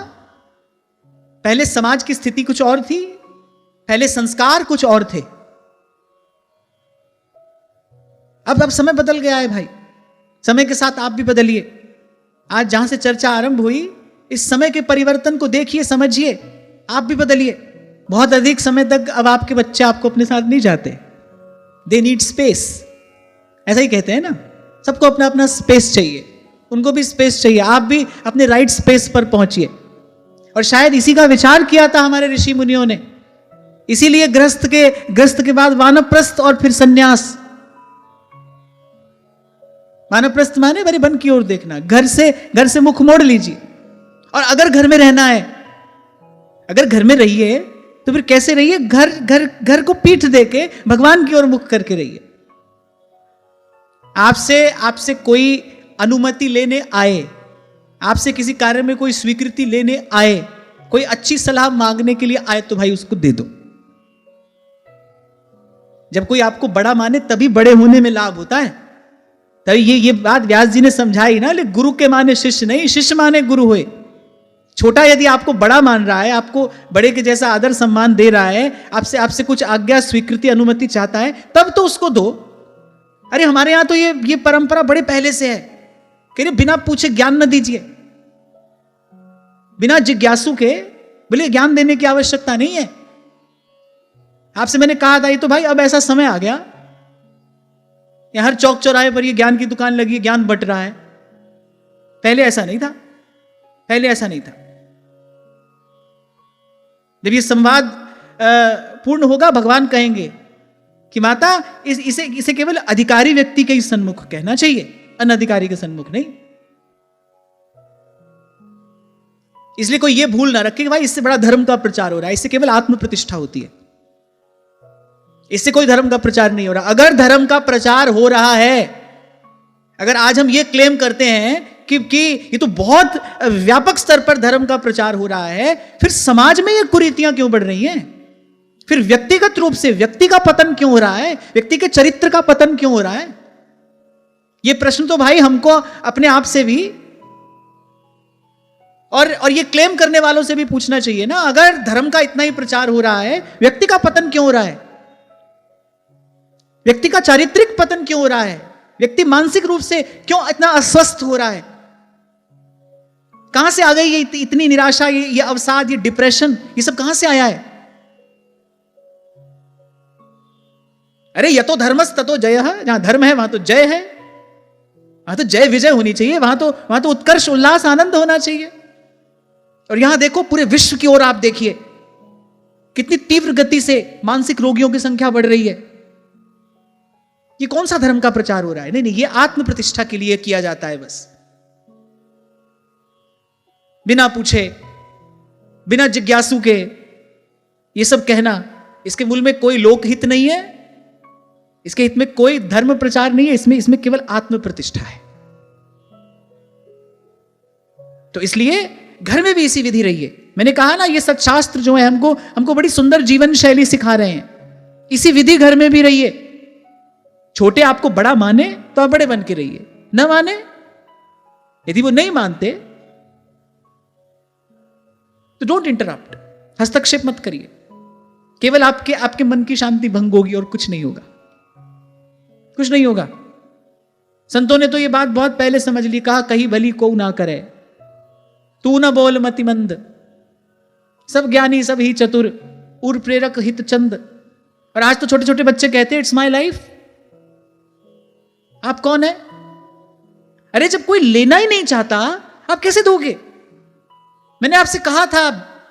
पहले समाज की स्थिति कुछ और थी, पहले संस्कार कुछ और थे। अब समय बदल गया है भाई, समय के साथ आप भी बदलिए। आज जहां से चर्चा आरंभ हुई, इस समय के परिवर्तन को देखिए, समझिए, आप भी बदलिए। बहुत अधिक समय तक अब आपके बच्चे आपको अपने साथ नहीं जाते, दे नीड स्पेस। ऐसा ही कहते हैं ना, सबको अपना अपना स्पेस चाहिए, उनको भी स्पेस चाहिए। आप भी अपने राइट स्पेस पर पहुंचिए। और शायद इसी का विचार किया था हमारे ऋषि मुनियों ने, इसीलिए ग्रस्त के बाद वानप्रस्थ और फिर सन्यास। वानप्रस्थ माने मेरे वन की ओर देखना, घर से मुख मोड़ लीजिए। और अगर घर में रहना है, अगर घर में रहिए तो फिर कैसे रहिए? घर को पीठ देके भगवान की ओर मुख करके रहिए। आपसे कोई अनुमति लेने आए, आपसे किसी कार्य में कोई स्वीकृति लेने आए, कोई अच्छी सलाह मांगने के लिए आए, तो भाई उसको दे दो। जब कोई आपको बड़ा माने तभी बड़े होने में लाभ होता है। तभी ये बात व्यास जी ने समझाई ना, ले गुरु के माने शिष्य नहीं, शिष्य माने गुरु होए। छोटा यदि आपको बड़ा मान रहा है, आपको बड़े के जैसा आदर सम्मान दे रहा है, आपसे कुछ आज्ञा स्वीकृति अनुमति चाहता है, तब तो उसको दो। अरे हमारे यहां तो ये परंपरा बड़े पहले से है, कह रहे बिना पूछे ज्ञान न दीजिए, बिना जिज्ञासु के बोले ज्ञान देने की आवश्यकता नहीं है। आपसे मैंने कहा था, ये तो भाई अब ऐसा समय आ गया, यहां हर चौक चौराहे पर ये ज्ञान की दुकान लगी, ज्ञान बंट रहा है। पहले ऐसा नहीं था, पहले ऐसा नहीं था। जब ये संवाद पूर्ण होगा, भगवान कहेंगे कि माता इसे केवल अधिकारी व्यक्ति के ही सन्मुख कहना चाहिए, अनधिकारी के सन्मुख नहीं। इसलिए कोई ये भूल ना रखे कि भाई इससे बड़ा धर्म का प्रचार हो रहा है, इससे केवल आत्म प्रतिष्ठा होती है, इससे कोई धर्म का प्रचार नहीं हो रहा। अगर धर्म का प्रचार हो रहा है, अगर आज हम ये क्लेम करते हैं कि ये तो बहुत व्यापक स्तर पर धर्म का प्रचार हो रहा है, फिर समाज में ये कुरीतियां क्यों बढ़ रही हैं? फिर व्यक्तिगत रूप से व्यक्ति का पतन क्यों हो रहा है? व्यक्ति के चरित्र का पतन क्यों हो रहा है? ये प्रश्न तो भाई हमको अपने आप से भी और ये क्लेम करने वालों से भी पूछना चाहिए ना। अगर धर्म का इतना ही प्रचार हो रहा है, व्यक्ति का पतन क्यों हो रहा है? व्यक्ति का चारित्रिक पतन क्यों हो रहा है? व्यक्ति मानसिक रूप से क्यों इतना अस्वस्थ हो रहा है? कहां से आ गई ये इतनी निराशा, ये अवसाद, ये डिप्रेशन, ये सब कहां से आया है? अरे यतो धर्मस् ततो जयः, जहां धर्म है वहां तो जय है, वहां तो जय विजय होनी चाहिए, वहां तो उत्कर्ष, उल्लास, आनंद होना चाहिए। और यहां देखो पूरे विश्व की ओर आप देखिए कितनी तीव्र गति से मानसिक रोगियों की संख्या बढ़ रही है। ये कौन सा धर्म का प्रचार हो रहा है? नहीं नहीं, ये आत्म प्रतिष्ठा के लिए किया जाता है बस, बिना पूछे, बिना जिज्ञासु के ये सब कहना। इसके मूल में कोई लोकहित नहीं है, इसके हित में कोई धर्म प्रचार नहीं है, इसमें केवल आत्म प्रतिष्ठा है। तो इसलिए घर में भी इसी विधि रही है। मैंने कहा ना, ये सत्शास्त्र जो है हमको बड़ी सुंदर जीवन शैली सिखा रहे हैं। इसी विधि घर में भी रहिए। छोटे आपको बड़ा माने तो आप बड़े बन के रहिए, न माने, यदि वो नहीं मानते तो डोंट इंटरप्ट, हस्तक्षेप मत करिए। केवल आपके मन की शांति भंग होगी और कुछ नहीं होगा, कुछ नहीं होगा। संतों ने तो ये बात बहुत पहले समझ ली, कहा कही भली को ना करे, तू न बोल मति मंद, सब ज्ञानी सब ही चतुर, उर प्रेरक हित चंद। और आज तो छोटे छोटे बच्चे कहते हैं इट्स माय लाइफ। आप कौन है? अरे जब कोई लेना ही नहीं चाहता आप कैसे दोगे? मैंने आपसे कहा था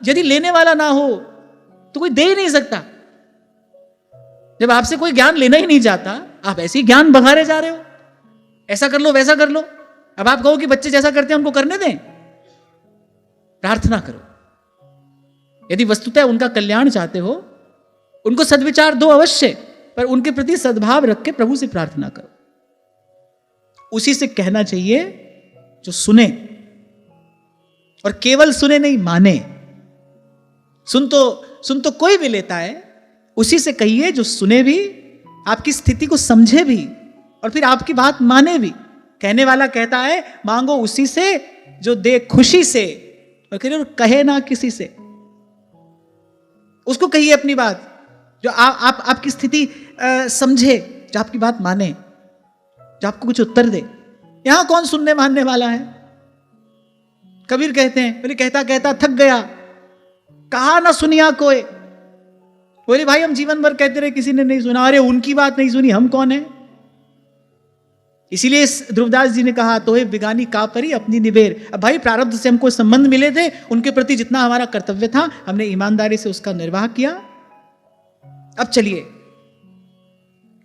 यदि लेने वाला ना हो तो कोई दे ही नहीं सकता। जब आपसे कोई ज्ञान लेना ही नहीं चाहता, आप ऐसे ही ज्ञान बघारे जा रहे हो, ऐसा कर लो वैसा कर लो। अब आप कहो कि बच्चे जैसा करते हैं उनको करने दें, प्रार्थना करो। यदि वस्तुतः उनका कल्याण चाहते हो, उनको सद्विचार दो अवश्य, पर उनके प्रति सद्भाव रख के प्रभु से प्रार्थना करो। उसी से कहना चाहिए जो सुने, और केवल सुने नहीं माने। सुन तो कोई भी लेता है, उसी से कहिए जो सुने भी, आपकी स्थिति को समझे भी, और फिर आपकी बात माने भी। कहने वाला कहता है मांगो उसी से जो दे खुशी से, और कहे ना किसी से। उसको कहिए अपनी बात, जो आपकी स्थिति समझे, जो आपकी बात माने, जो आपको कुछ उत्तर दे। यहां कौन सुनने मानने वाला है? कबीर कहते हैं, बोले कहता कहता थक गया, कहा ना सुनिया कोई। बोले भाई हम जीवन भर कहते रहे, किसी ने नहीं सुना। अरे उनकी बात नहीं सुनी, हम कौन है? इसीलिए ध्रुवदास जी ने कहा तो है बिगानी का परी अपनी निबेर। अब भाई प्रारब्ध से हमको संबंध मिले थे, उनके प्रति जितना हमारा कर्तव्य था हमने ईमानदारी से उसका निर्वाह किया। अब चलिए,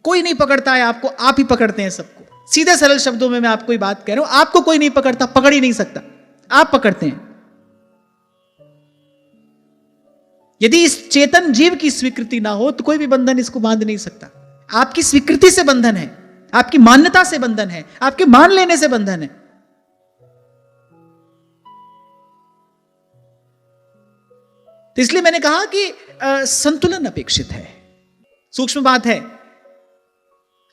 कोई नहीं पकड़ता है आपको, आप ही पकड़ते हैं सबको। सीधे सरल शब्दों में मैं आपको ये बात कह रहा हूं, आपको कोई नहीं पकड़ता, पकड़ ही नहीं सकता, आप पकड़ते हैं। यदि इस चेतन जीव की स्वीकृति ना हो तो कोई भी बंधन इसको बांध नहीं सकता। आपकी स्वीकृति से बंधन है, आपकी मान्यता से बंधन है, आपके मान लेने से बंधन है। तो इसलिए मैंने कहा कि संतुलन अपेक्षित है। सूक्ष्म बात है,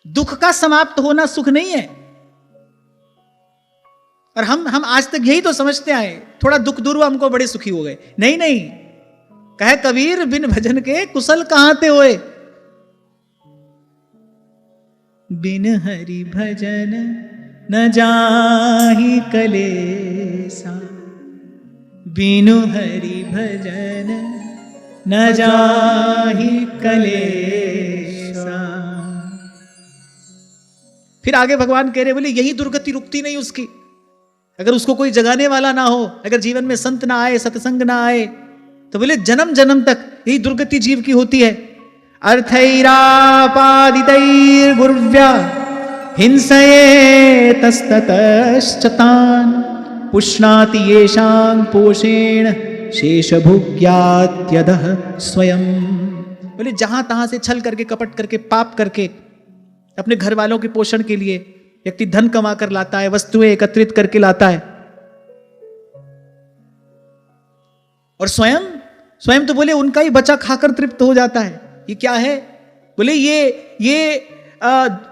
दुख का समाप्त होना सुख नहीं है। और हम आज तक यही तो समझते आए, थोड़ा दुख दूर हुआ हमको बड़े सुखी हो गए। नहीं नहीं, कहे कबीर बिन भजन के कुशल कहां ते होए। बिन हरि भजन न जाहि कलेसा, बिनु हरि भजन न जाहि कलेसा। फिर आगे भगवान कह रहे, बोले यही दुर्गति रुकती नहीं उसकी। अगर उसको कोई जगाने वाला ना हो, अगर जीवन में संत ना आए, सत्संग ना आए, तो बोले जन्म जन्म तक यही दुर्गति जीव की होती है। अर्थैरापादितैर् गुर्व्या हिंसये तस्ततश्चतान्, पुष्णाति येषां पोषेण शेषभुग्यात्यधः स्वयं। बोले जहां तहां से छल करके, कपट करके, पाप करके अपने घर वालों के पोषण के लिए व्यक्ति धन कमा कर लाता है, वस्तुएं एकत्रित करके लाता है, और स्वयं तो बोले उनका ही बचा खाकर तृप्त हो जाता है। ये क्या है? बोले ये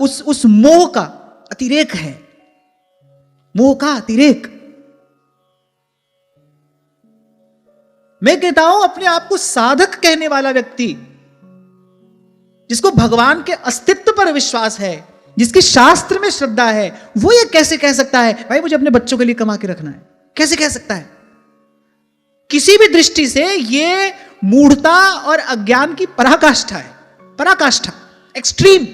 उस मोह का अतिरेक है, मोह का अतिरेक। मैं कहता हूं अपने आप को साधक कहने वाला व्यक्ति, जिसको भगवान के अस्तित्व पर विश्वास है, जिसकी शास्त्र में श्रद्धा है, वो ये कैसे कह सकता है भाई मुझे अपने बच्चों के लिए कमा के रखना है, कैसे कह सकता है? किसी भी दृष्टि से यह मूढ़ता और अज्ञान की पराकाष्ठा है, पराकाष्ठा, एक्सट्रीम।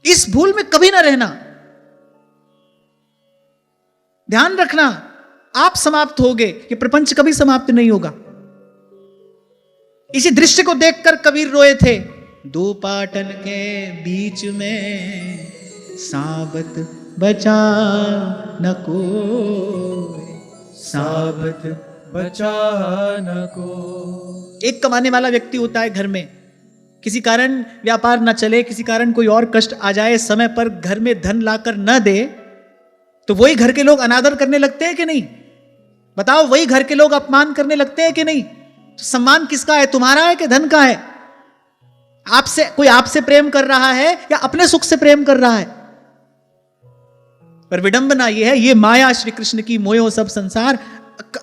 इस भूल में कभी ना रहना। ध्यान रखना, आप समाप्त होगे, ये प्रपंच कभी समाप्त नहीं होगा। इसी दृश्य को देखकर कबीर रोए थे, दो पाटन के बीच में साबत बचा न कोई, साबत बचा न कोई। एक कमाने वाला व्यक्ति होता है घर में, किसी कारण व्यापार न चले, किसी कारण कोई और कष्ट आ जाए, समय पर घर में धन लाकर न दे, तो वही घर के लोग अनादर करने लगते हैं कि नहीं? बताओ, वही घर के लोग अपमान करने लगते हैं कि नहीं? तो सम्मान किसका है, तुम्हारा है कि धन का है? आपसे कोई आपसे प्रेम कर रहा है या अपने सुख से प्रेम कर रहा है? पर विडंबना यह है, ये माया श्री कृष्ण की मोयो सब संसार।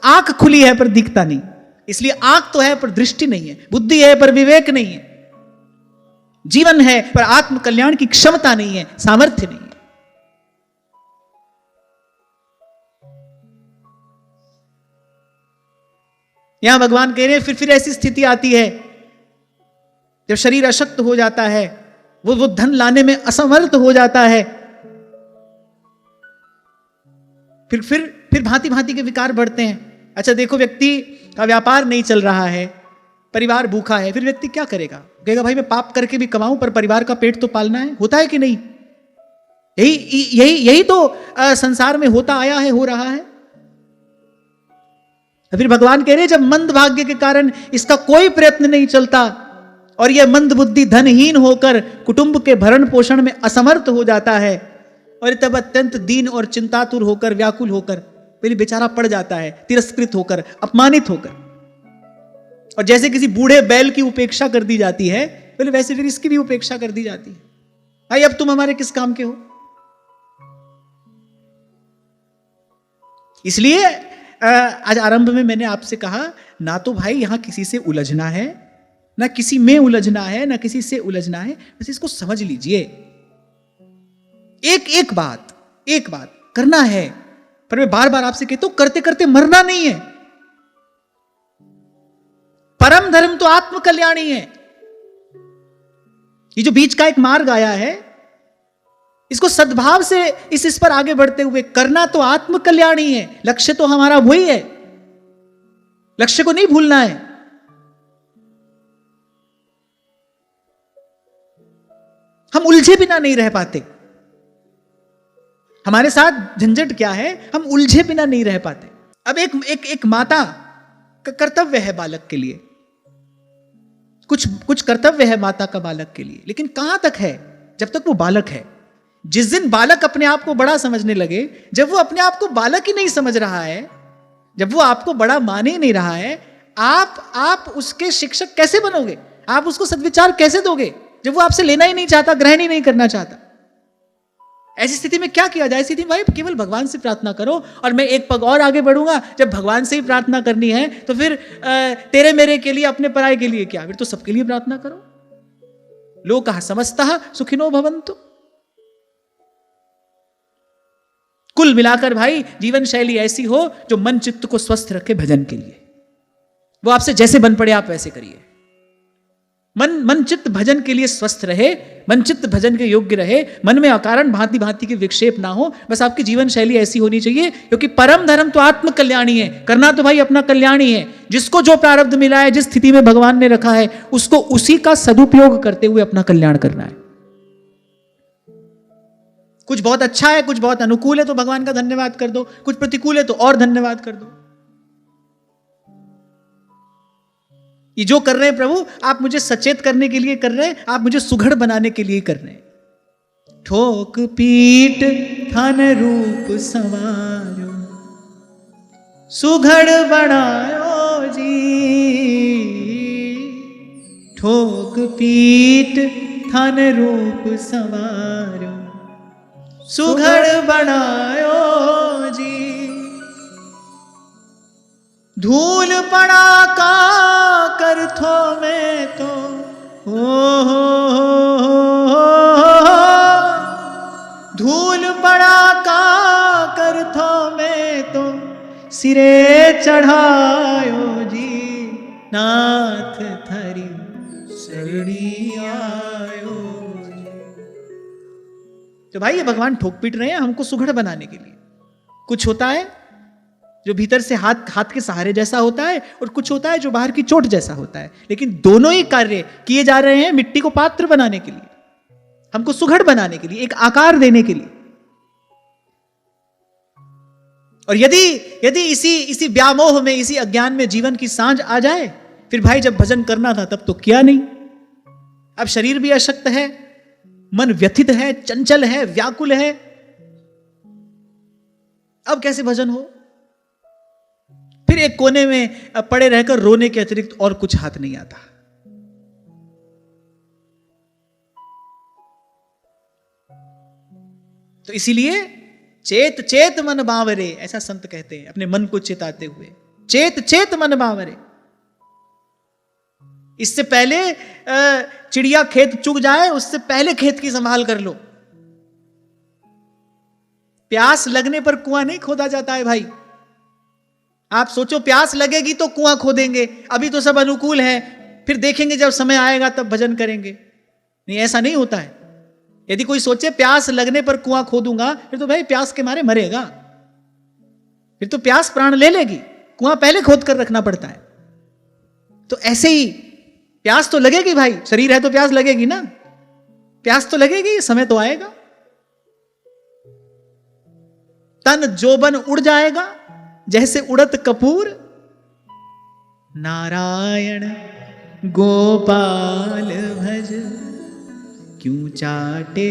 आंख खुली है पर दिखता नहीं, इसलिए आंख तो है पर दृष्टि नहीं है, बुद्धि है पर विवेक नहीं है, जीवन है पर आत्म कल्याण की क्षमता नहीं है, सामर्थ्य नहीं है। यहां भगवान कह रहे हैं फिर ऐसी स्थिति आती है जब शरीर अशक्त हो जाता है, वो धन लाने में असमर्थ हो जाता है, फिर भांति भांति के विकार बढ़ते हैं। अच्छा देखो, व्यक्ति का व्यापार नहीं चल रहा है, परिवार भूखा है, फिर व्यक्ति क्या करेगा? कहेगा भाई मैं पाप करके भी कमाऊं पर परिवार का पेट तो पालना है। होता है कि नहीं? यही तो संसार में होता आया है, हो रहा है। फिर भगवान कह रहे जब मंद भाग्य के कारण इसका कोई प्रयत्न नहीं चलता और यह मंद बुद्धि धनहीन होकर कुटुंब के भरण पोषण में असमर्थ हो जाता है और तब अत्यंत दीन और चिंतातुर होकर, व्याकुल होकर फिर बेचारा पड़ जाता है, तिरस्कृत होकर, अपमानित होकर। और जैसे किसी बूढ़े बैल की उपेक्षा कर दी जाती है, बोले वैसे फिर इसकी भी उपेक्षा कर दी जाती है। भाई अब तुम हमारे किस काम के हो? इसलिए आज आरंभ में मैंने आपसे कहा, ना तो भाई यहां किसी से उलझना है, ना किसी में उलझना है, ना किसी से उलझना है। बस इसको समझ लीजिए, एक बात करना है। पर मैं बार बार आपसे कहता हूं, करते करते मरना नहीं है। परम धर्म तो आत्म कल्याणी है। ये जो बीच का एक मार्ग आया है, इसको सद्भाव से इस पर आगे बढ़ते हुए करना तो आत्म कल्याणी है। लक्ष्य तो हमारा वही है, लक्ष्य को नहीं भूलना है। हम उलझे बिना नहीं रह पाते। हमारे साथ झंझट क्या है, हम उलझे बिना नहीं रह पाते। अब एक माता का कर्तव्य है बालक के लिए, कुछ कर्तव्य है माता का बालक के लिए, लेकिन कहां तक है? जब तक वो बालक है। जिस दिन बालक अपने आप को बड़ा समझने लगे, जब वो अपने आप को बालक ही नहीं समझ रहा है, जब वो आपको बड़ा माने ही नहीं रहा है, आप उसके शिक्षक कैसे बनोगे? आप उसको सद्विचार कैसे दोगे जब वो आपसे लेना ही नहीं चाहता, ग्रहण ही नहीं करना चाहता? ऐसी स्थिति में क्या किया जाए? स्थिति भाई केवल भगवान से प्रार्थना करो। और मैं एक पग और आगे बढ़ूंगा, जब भगवान से ही प्रार्थना करनी है तो फिर तेरे मेरे के लिए, अपने पराये के लिए क्या, फिर तो सबके लिए प्रार्थना करो। लोकः समस्तः सुखिनो भवन्तु। कुल मिलाकर भाई जीवन शैली ऐसी हो जो मन चित्त को स्वस्थ रखे भजन के लिए। वो आपसे जैसे बन पड़े आप वैसे करिए। मन चित्त भजन के लिए स्वस्थ रहे, मन चित्त भजन के योग्य रहे, मन में अकारण भांति भांति के विक्षेप ना हो। बस आपकी जीवन शैली ऐसी होनी चाहिए, क्योंकि परम धर्म तो आत्म कल्याणी है। करना तो भाई अपना कल्याणी है। जिसको जो प्रारब्ध मिला है, जिस स्थिति में भगवान ने रखा है, उसको उसी का सदुपयोग करते हुए अपना कल्याण करना है। कुछ बहुत अच्छा है, कुछ बहुत अनुकूल है तो भगवान का धन्यवाद कर दो, कुछ प्रतिकूल है तो और धन्यवाद कर दो। ये जो कर रहे हैं प्रभु, आप मुझे सचेत करने के लिए कर रहे हैं, आप मुझे सुघड़ बनाने के लिए कर रहे हैं। ठोक पीट थन रूप संवारो, सुघड़ बनायो जी। ठोक पीट थन रूप संवारो, सुघड़ बनायो जी। धूल पड़ा का करथो में तो हो सिरे चढ़ायो जी, नाथ थारी शरणी आयो जी। तो भाई ये भगवान ठोक पीट रहे हैं हमको सुघड़ बनाने के लिए। कुछ होता है जो भीतर से हाथ के सहारे जैसा होता है, और कुछ होता है जो बाहर की चोट जैसा होता है, लेकिन दोनों ही कार्य किए जा रहे हैं मिट्टी को पात्र बनाने के लिए, हमको सुघड़ बनाने के लिए, एक आकार देने के लिए। और यदि इसी व्यामोह में, इसी अज्ञान में जीवन की सांझ आ जाए, फिर भाई जब भजन करना था तब तो किया नहीं। अब शरीर भी अशक्त है, मन व्यथित है, चंचल है, व्याकुल है, अब कैसे भजन हो? फिर एक कोने में पड़े रहकर रोने के अतिरिक्त और कुछ हाथ नहीं आता। तो इसीलिए चेत चेत मन बावरे, ऐसा संत कहते हैं अपने मन को चेताते हुए, चेत चेत मन बावरे। इससे पहले चिड़िया खेत चुग जाए, उससे पहले खेत की संभाल कर लो। प्यास लगने पर कुआं नहीं खोदा जाता है भाई। आप सोचो प्यास लगेगी तो कुआं खोदेंगे, अभी तो सब अनुकूल है, फिर देखेंगे जब समय आएगा तब भजन करेंगे। नहीं, ऐसा नहीं होता है। यदि कोई सोचे प्यास लगने पर कुआं खोदूंगा, फिर तो भाई प्यास के मारे मरेगा, फिर तो प्यास प्राण ले लेगी। कुआं पहले खोद कर रखना पड़ता है। तो ऐसे ही प्यास तो लगेगी भाई, शरीर है तो प्यास लगेगी ना, प्यास तो लगेगी, समय तो आएगा। तन जोबन उड़ जाएगा जैसे उड़त कपूर, नारायण गोपाल भज क्यों चाटे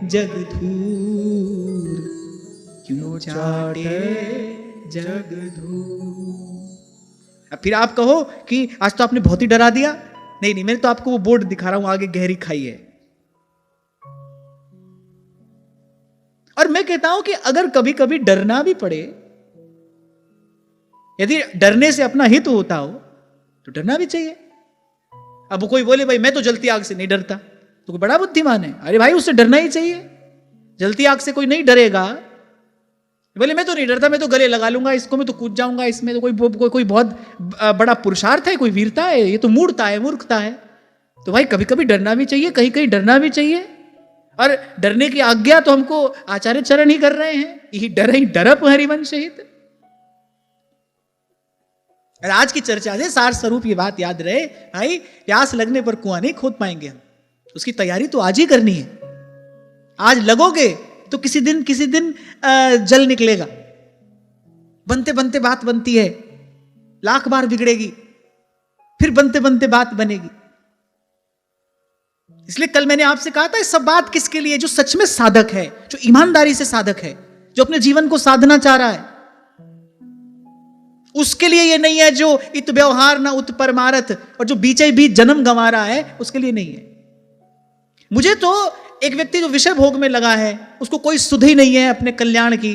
जगधूर, क्यों चाटे जगधूर। अब फिर आप कहो कि आज तो आपने बहुत ही डरा दिया। नहीं नहीं, मैं तो आपको वो बोर्ड दिखा रहा हूं, आगे गहरी खाई है। और मैं कहता हूं कि अगर कभी कभी डरना भी पड़े, यदि डरने से अपना हित होता हो तो डरना भी चाहिए। अब कोई बोले भाई मैं तो जलती आग से नहीं डरता, तो कोई बड़ा बुद्धिमान है। अरे भाई उससे डरना ही चाहिए। जलती आग से कोई नहीं डरेगा, बोले मैं तो नहीं डरता, मैं तो गले लगा लूंगा इसको, मैं तो कूद जाऊंगा इसमें, तो कोई बहुत बड़ा पुरुषार्थ है, कोई वीरता है, ये तो मूर्खता है, मूर्खता है। तो भाई कभी कभी डरना भी चाहिए, कहीं कहीं डरना भी चाहिए। और डरने की आज्ञा तो हमको आचार्य चरण ही कर रहे हैं, यही डर ही डरप हरिवंश हित। आज की चर्चा से सार स्वरूप ये बात याद रहे, भाई प्यास लगने पर कुआं नहीं खोद पाएंगे हम, उसकी तैयारी तो आज ही करनी है। आज लगोगे तो किसी दिन जल निकलेगा। बनते बनते बात बनती है, लाख बार बिगड़ेगी, फिर बनते बनते बात बनेगी। इसलिए कल मैंने आपसे कहा था, सब बात किसके लिए? जो सच में साधक है, जो ईमानदारी से साधक है, जो अपने जीवन को साधना चाह रहा है, उसके लिए ये नहीं है। जो इत व्यवहार ना उत परमारथ, और जो बीचे बीच जन्म गंवा रहा है, उसके लिए नहीं है। मुझे तो एक व्यक्ति जो विषय भोग में लगा है, उसको कोई सुध ही नहीं है अपने कल्याण की,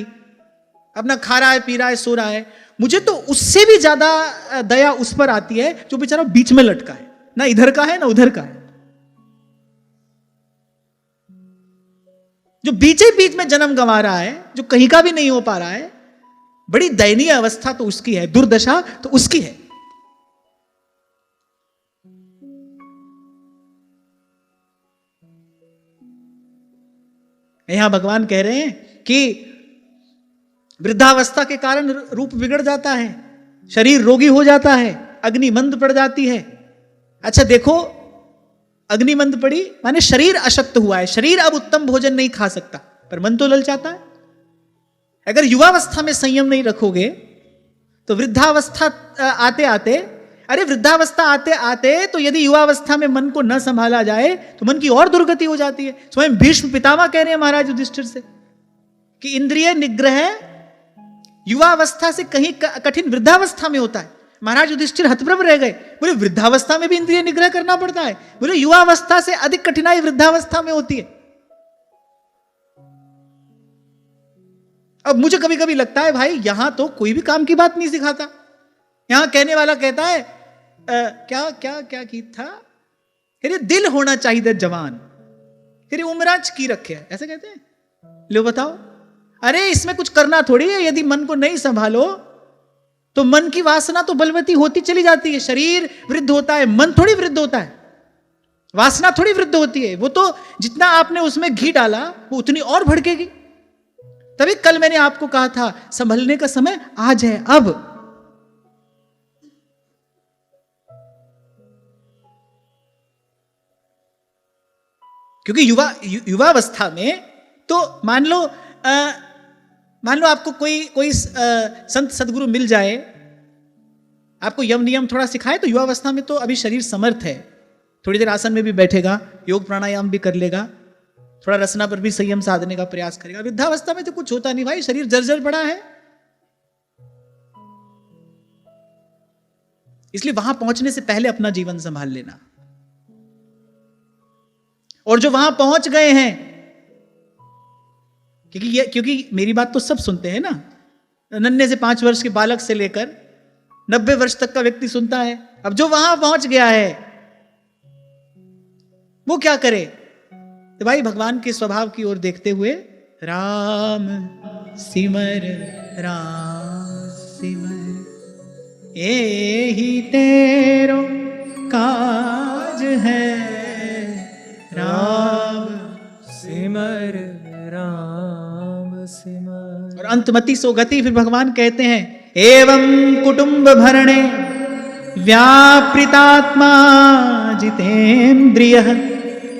अपना खा रहा है, पी रहा है, सो रहा है, मुझे तो उससे भी ज्यादा दया उस पर आती है जो बेचारा बीच में लटका है, ना इधर का है ना उधर का है। जो बीचे बीच में जन्म गंवा रहा है, जो कहीं का भी नहीं हो पा रहा है, बड़ी दयनीय अवस्था तो उसकी है, दुर्दशा तो उसकी है। यहां भगवान कह रहे हैं कि वृद्धावस्था के कारण रूप बिगड़ जाता है, शरीर रोगी हो जाता है, अग्नि मंद पड़ जाती है। अच्छा देखो, अग्नि मंद पड़ी माने शरीर अशक्त हुआ है, शरीर अब उत्तम भोजन नहीं खा सकता, पर मन तो ललचाता है। अगर युवावस्था में संयम नहीं रखोगे तो वृद्धावस्था आते आते, अरे वृद्धावस्था आते आते तो यदि युवावस्था में मन को न संभाला जाए तो मन की और दुर्गति हो जाती है। स्वयं भीष्म पितामह कह रहे हैं महाराज युधिष्ठिर से कि इंद्रिय निग्रह युवावस्था से कहीं कठिन वृद्धावस्था में होता है। महाराज युधिष्ठिर हतप्रभ रह गए, बोले वृद्धावस्था में भी इंद्रिय निग्रह करना पड़ता है? बोले युवावस्था से अधिक कठिनाई वृद्धावस्था में होती है। अब मुझे कभी कभी लगता है भाई यहां तो कोई भी काम की बात नहीं सिखाता। यहां कहने वाला कहता है क्या क्या क्या की था, अरे दिल होना चाहिए जवान, अरे उम्राज की रखे है, ऐसे कहते हैं। लो बताओ, अरे इसमें कुछ करना थोड़ी है, यदि मन को नहीं संभालो तो मन की वासना तो बलवती होती चली जाती है। शरीर वृद्ध होता है, मन थोड़ी वृद्ध होता है, वासना थोड़ी वृद्ध होती है। वो तो जितना आपने उसमें घी डाला वो उतनी और भड़केगी। तभी कल मैंने आपको कहा था संभलने का समय आज है, अब। क्योंकि युवावस्था में तो मान लो आपको कोई संत सदगुरु मिल जाए, आपको यम नियम थोड़ा सिखाए, तो युवावस्था में तो अभी शरीर समर्थ है, थोड़ी देर आसन में भी बैठेगा, योग प्राणायाम भी कर लेगा, थोड़ा रसना पर भी संयम साधने का प्रयास करेगा। वृद्धावस्था में तो कुछ होता नहीं भाई, शरीर जर्जर पड़ा है। इसलिए वहां पहुंचने से पहले अपना जीवन संभाल लेना। और जो वहां पहुंच गए हैं, क्योंकि मेरी बात तो सब सुनते हैं ना, नन्हे से 5 वर्ष के बालक से लेकर 90 वर्ष तक का व्यक्ति सुनता है। अब जो वहां पहुंच गया है वो क्या करे? तो भाई भगवान के स्वभाव की ओर देखते हुए राम सिमर एही तेरो काज है, राम सिमर और अंतमति सो गति। फिर भगवान कहते हैं एवं कुटुंब भरणे व्यापृतात्मा जितेन्द्रियः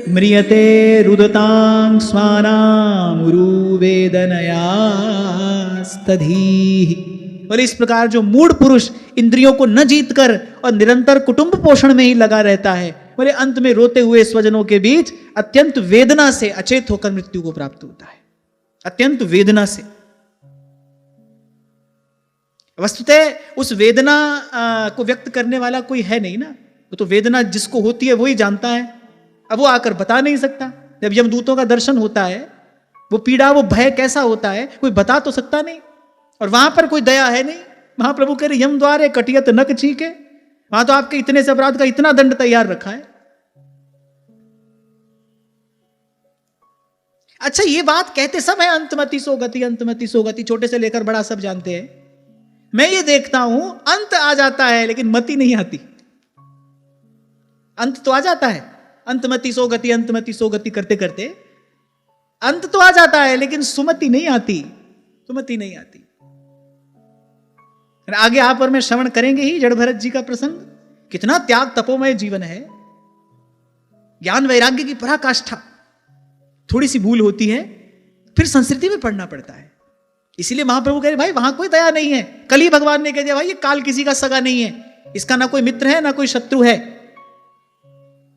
म्रियते रुदतां स्वानां उरुवेदनयास्तधीः। बोले इस प्रकार जो मूढ़ पुरुष इंद्रियों को न जीत कर और निरंतर कुटुंब पोषण में ही लगा रहता है, बोले अंत में रोते हुए स्वजनों के बीच अत्यंत वेदना से अचेत होकर मृत्यु को प्राप्त होता है। अत्यंत वेदना से। वस्तुतः उस वेदना को व्यक्त करने वाला कोई है नहीं ना, वो तो वेदना जिसको होती है वही जानता है। अब वो आकर बता नहीं सकता। जब यमदूतों का दर्शन होता है, वो पीड़ा वो भय कैसा होता है कोई बता तो सकता नहीं। और वहां पर कोई दया है नहीं। महाप्रभु कह रहे यम द्वारे कटियत नक चीके, वहां तो आपके इतने से अपराध का इतना दंड तैयार रखा है। अच्छा ये बात कहते सब है अंतमति सो गति, अंतमति सो गति, छोटे से लेकर बड़ा सब जानते हैं। मैं ये देखता हूं अंत आ जाता है लेकिन मति नहीं आती। अंत तो आ जाता है, अंतमति सो गति, अंतमति सो गति करते करते अंत तो आ जाता है लेकिन सुमति नहीं आती, सुमति नहीं आती। आगे आप और मैं श्रवण करेंगे ही जड़ भरत जी का प्रसंग। कितना त्याग तपोमय जीवन है, ज्ञान वैराग्य की पराकाष्ठा। थोड़ी सी भूल होती है फिर संस्कृति में पढ़ना पड़ता है। इसीलिए महाप्रभु कह रहे भाई वहां कोई दया नहीं है। कल ही भगवान ने कह दिया भाई ये काल किसी का सगा नहीं है, इसका ना कोई मित्र है ना कोई शत्रु है।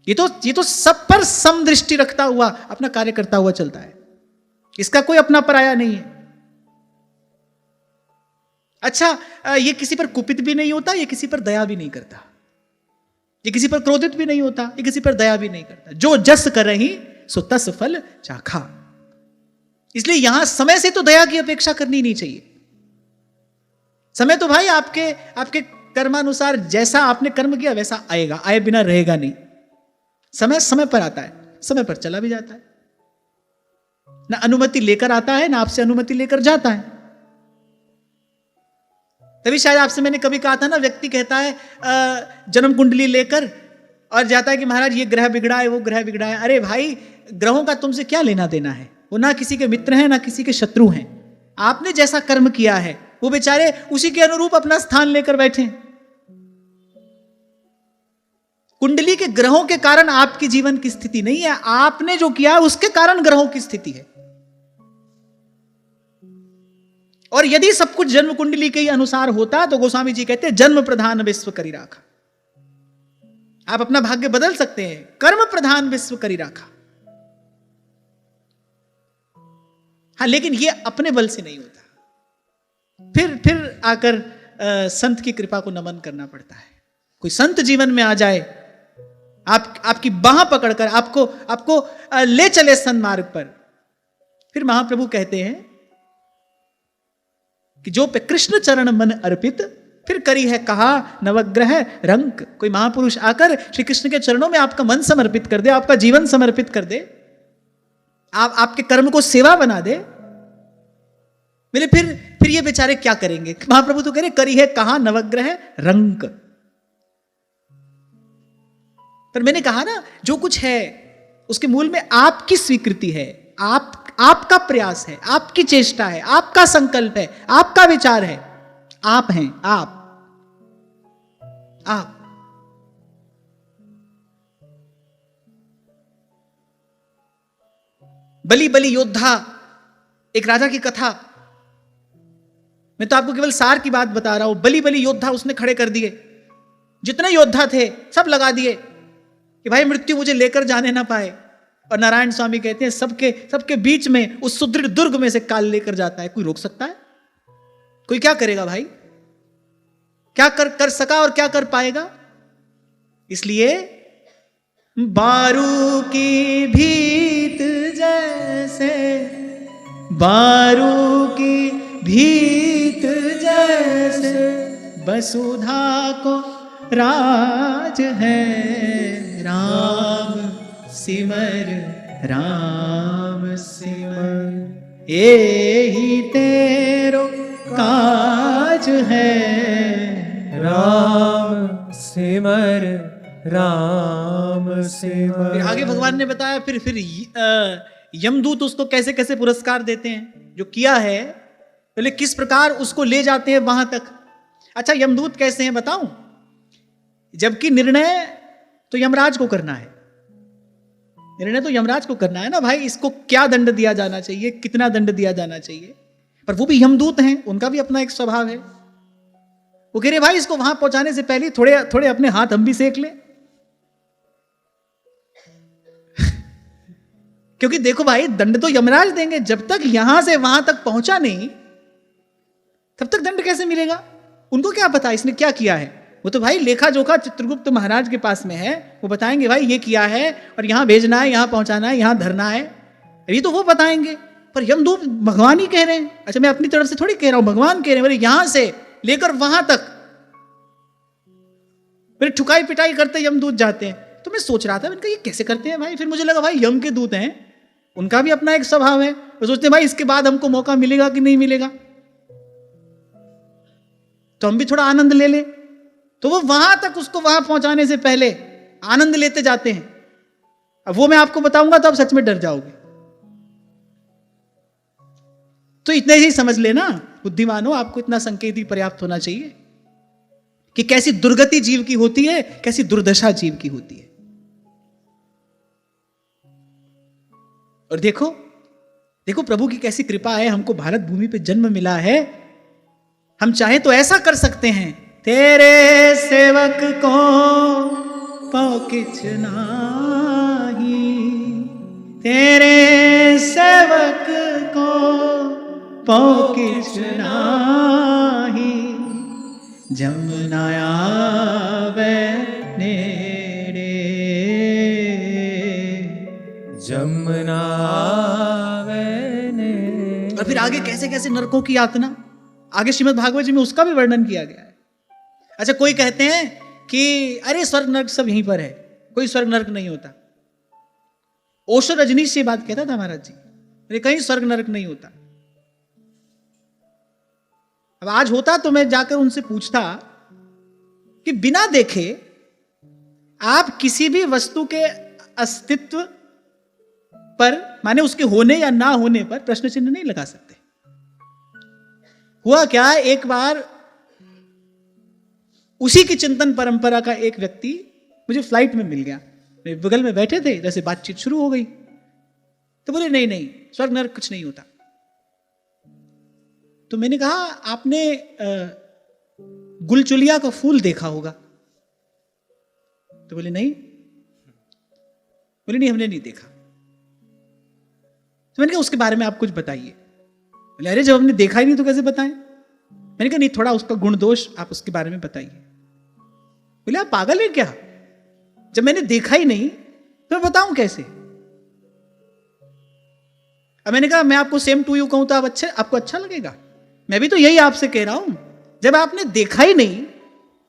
ये तो सब पर समदृष्टि रखता हुआ अपना कार्य करता हुआ चलता है, इसका कोई अपना पराया नहीं है। अच्छा ये किसी पर कुपित भी नहीं होता, ये किसी पर दया भी नहीं करता, ये किसी पर क्रोधित भी नहीं होता, ये किसी पर दया भी नहीं करता। जो जस कर रही सो तस फल चाखा। इसलिए यहां समय से तो दया की अपेक्षा करनी नहीं चाहिए। समय तो भाई आपके कर्मानुसार जैसा आपने कर्म किया वैसा आएगा, आए बिना रहेगा नहीं। समय समय पर आता है, समय पर चला भी जाता है। ना अनुमति लेकर आता है ना आपसे अनुमति लेकर जाता है। तभी शायद आपसे मैंने कभी कहा था ना, व्यक्ति कहता है जन्म कुंडली लेकर और जाता है कि महाराज ये ग्रह बिगड़ा है वो ग्रह बिगड़ा है। अरे भाई ग्रहों का तुमसे क्या लेना देना है? वो ना किसी के मित्र हैं ना किसी के शत्रु हैं। आपने जैसा कर्म किया है वो बेचारे उसी के अनुरूप अपना स्थान लेकर बैठे। कुंडली के ग्रहों के कारण आपकी जीवन की स्थिति नहीं है, आपने जो किया उसके कारण ग्रहों की स्थिति है। और यदि सब कुछ जन्म कुंडली के अनुसार होता तो गोस्वामी जी कहते हैं जन्म प्रधान विश्व करी राखा। आप अपना भाग्य बदल सकते हैं, कर्म प्रधान विश्व करी राखा। हाँ लेकिन ये अपने बल से नहीं होता। फिर आकर संत की कृपा को नमन करना पड़ता है। कोई संत जीवन में आ जाए, आपकी बाह पकड़कर आपको ले चले सन्मार्ग पर, फिर महाप्रभु कहते हैं कि जो पे कृष्ण चरण मन अर्पित, फिर करी है कहा नवग्रह रंक। कोई महापुरुष आकर श्री कृष्ण के चरणों में आपका मन समर्पित कर दे, आपका जीवन समर्पित कर दे, आपके कर्म को सेवा बना दे, बोले फिर ये बेचारे क्या करेंगे? महाप्रभु तो कह रहे करी है कहां नवग्रह रंक। पर मैंने कहा ना, जो कुछ है उसके मूल में आपकी स्वीकृति है, आपका प्रयास है, आपकी चेष्टा है, आपका संकल्प है, आपका विचार है। आप हैं, आप बलि बलि योद्धा, एक राजा की कथा, मैं तो आपको केवल सार की बात बता रहा हूं। बलि बलि योद्धा उसने खड़े कर दिए, जितने योद्धा थे सब लगा दिए कि भाई मृत्यु मुझे लेकर जाने ना पाए। और नारायण स्वामी कहते हैं सबके बीच में उस सुदृढ़ दुर्ग में से काल लेकर जाता है। कोई रोक सकता है? कोई क्या करेगा भाई? क्या कर सका और क्या कर पाएगा? इसलिए बारू की भीत जैसे, बारू की भीत जैसे वसुधा को राज है, राम सिमर राम सिमर, यही तेरो काज है, राम सिमर राम सिमर। फिर आगे भगवान ने बताया फिर यमदूत उसको कैसे कैसे पुरस्कार देते हैं, जो किया है पहले किस प्रकार उसको ले जाते हैं वहां तक। अच्छा, यमदूत कैसे हैं बताऊं? जबकि निर्णय तो यमराज को करना है, निर्णय तो यमराज को करना है ना भाई, इसको क्या दंड दिया जाना चाहिए, कितना दंड दिया जाना चाहिए। पर वो भी यमदूत हैं, उनका भी अपना एक स्वभाव है। वो कह रहे भाई इसको वहां पहुंचाने से पहले थोड़े थोड़े अपने हाथ हम भी सेक ले। क्योंकि देखो भाई, दंड तो यमराज देंगे, जब तक यहां से वहां तक पहुंचा नहीं तब तक दंड कैसे मिलेगा? उनको क्या पता इसने क्या किया है? वो तो भाई लेखा जोखा चित्रगुप्त महाराज के पास में है, वो बताएंगे भाई ये किया है और यहां भेजना है, यहां पहुंचाना है, यहां धरना है, ये तो वो बताएंगे। पर यमदूत भगवान ही कह रहे हैं। अच्छा, मैं अपनी तरफ से थोड़ी कह रहा हूं, भगवान कह रहे हैं, यहां से लेकर वहां तक फिर ठुकाई पिटाई करते यमदूत जाते हैं। तो मैं सोच रहा था इनका ये कैसे करते हैं भाई? फिर मुझे लगा भाई यम के दूत हैं, उनका भी अपना एक स्वभाव है। वो सोचते हैं भाई इसके बाद हमको मौका मिलेगा कि नहीं मिलेगा, तो हम भी थोड़ा आनंद ले ले। तो वो वहां तक उसको वहां पहुंचाने से पहले आनंद लेते जाते हैं। अब वो मैं आपको बताऊंगा तो आप सच में डर जाओगे। तो इतने ही समझ लेना, बुद्धिमान हो, आपको इतना संकेत ही पर्याप्त होना चाहिए कि कैसी दुर्गति जीव की होती है, कैसी दुर्दशा जीव की होती है। और देखो देखो प्रभु की कैसी कृपा है, हमको भारत भूमि पे जन्म मिला है। हम चाहे तो ऐसा कर सकते हैं, तेरे सेवक को पाओ किछ नाही, तेरे सेवक को पाओ किछ नाही, जमुना आवे नेड़े, जमुना आवे नेड़े। और फिर आगे कैसे कैसे नरकों की यातना आगे श्रीमद् भागवत जी में उसका भी वर्णन किया गया है। अच्छा, कोई कहते हैं कि अरे स्वर्ग नरक सब यहीं पर है, कोई स्वर्ग नरक नहीं होता। ओशो रजनीश से बात कहता था महाराज जी, अरे कहीं स्वर्ग नरक नहीं होता। अब आज होता तो मैं जाकर उनसे पूछता कि बिना देखे आप किसी भी वस्तु के अस्तित्व पर, माने उसके होने या ना होने पर प्रश्न चिन्ह नहीं लगा सकते। हुआ क्या, एक बार उसी की चिंतन परंपरा का एक व्यक्ति मुझे फ्लाइट में मिल गया, मेरे बगल में बैठे थे, जैसे बातचीत शुरू हो गई तो बोले नहीं नहीं स्वर्ग नरक कुछ नहीं होता। तो मैंने कहा आपने गुलचुलिया का फूल देखा होगा? तो बोले नहीं। बोले नहीं हमने नहीं देखा। तो मैंने कहा उसके बारे में आप कुछ बताइए। बोले अरे जब हमने देखा ही नहीं तो कैसे बताएं? मैंने कहा नहीं, थोड़ा उसका गुण दोष आप उसके बारे में बताइए। बोले आप पागल है क्या, जब मैंने देखा ही नहीं तो मैं बताऊं कैसे? अब मैंने कहा मैं आपको सेम टू यू कहूं तो आपको अच्छा लगेगा? मैं भी तो यही आपसे कह रहा हूं, जब आपने देखा ही नहीं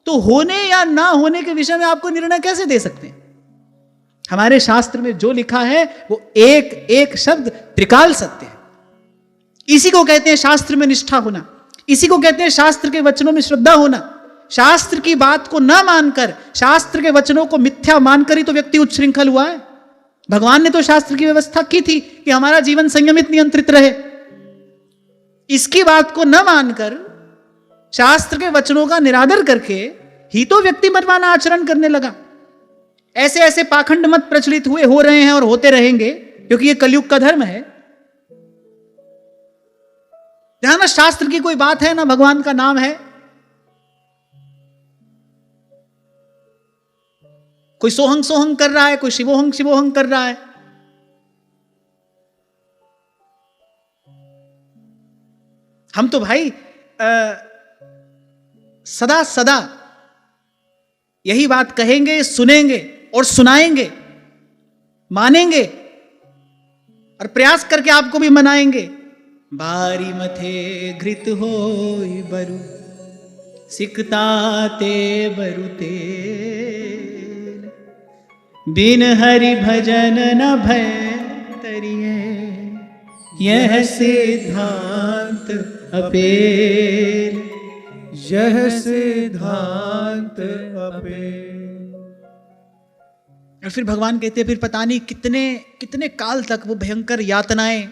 तो होने या ना होने के विषय में आपको निर्णय कैसे दे सकते हैं? हमारे शास्त्र में जो लिखा है वो एक एक शब्द त्रिकाल सत्य है। इसी को कहते हैं शास्त्र में निष्ठा होना, इसी को कहते हैं शास्त्र के वचनों में श्रद्धा होना। शास्त्र की बात को ना मानकर, शास्त्र के वचनों को मिथ्या मानकर ही तो व्यक्ति उच्छृंखल हुआ है। भगवान ने तो शास्त्र की व्यवस्था की थी कि हमारा जीवन संयमित नियंत्रित रहे। इसकी बात को न मानकर, शास्त्र के वचनों का निरादर करके ही तो व्यक्ति मनमाना आचरण करने लगा। ऐसे ऐसे पाखंड मत प्रचलित हुए, हो रहे हैं और होते रहेंगे, क्योंकि ये कलयुग का धर्म है। जहां ना शास्त्र की कोई बात है, ना भगवान का नाम है। कोई सोहंग सोहंग कर रहा है, कोई शिवोहंग शिवोहंग कर रहा है। हम तो भाई सदा सदा यही बात कहेंगे, सुनेंगे और सुनाएंगे, मानेंगे और प्रयास करके आपको भी मनाएंगे। बारी मथे घृत होई बरु, सिकताते बरुते, बिन हरि भजन न भय तरिए, यह सिद्धांत अपेल, यह सिद्धांत अपे। और फिर भगवान कहते हैं, फिर पता नहीं कितने कितने काल तक वो भयंकर यातनाएं,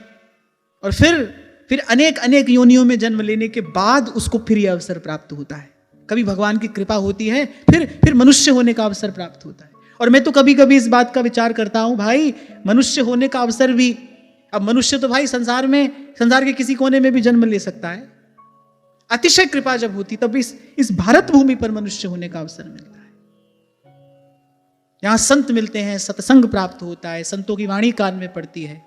और फिर अनेक अनेक योनियों में जन्म लेने के बाद उसको फिर यह अवसर प्राप्त होता है। कभी भगवान की कृपा होती है, फिर मनुष्य होने का अवसर प्राप्त होता है। और मैं तो कभी कभी इस बात का विचार करता हूं, भाई मनुष्य होने का अवसर भी, अब मनुष्य तो भाई संसार के किसी कोने में भी जन्म ले सकता है। अतिशय कृपा जब होती तब इस भारत भूमि पर मनुष्य होने का अवसर मिलता है। यहां संत मिलते हैं, सत्संग प्राप्त होता है, संतों की वाणी कान में पड़ती है।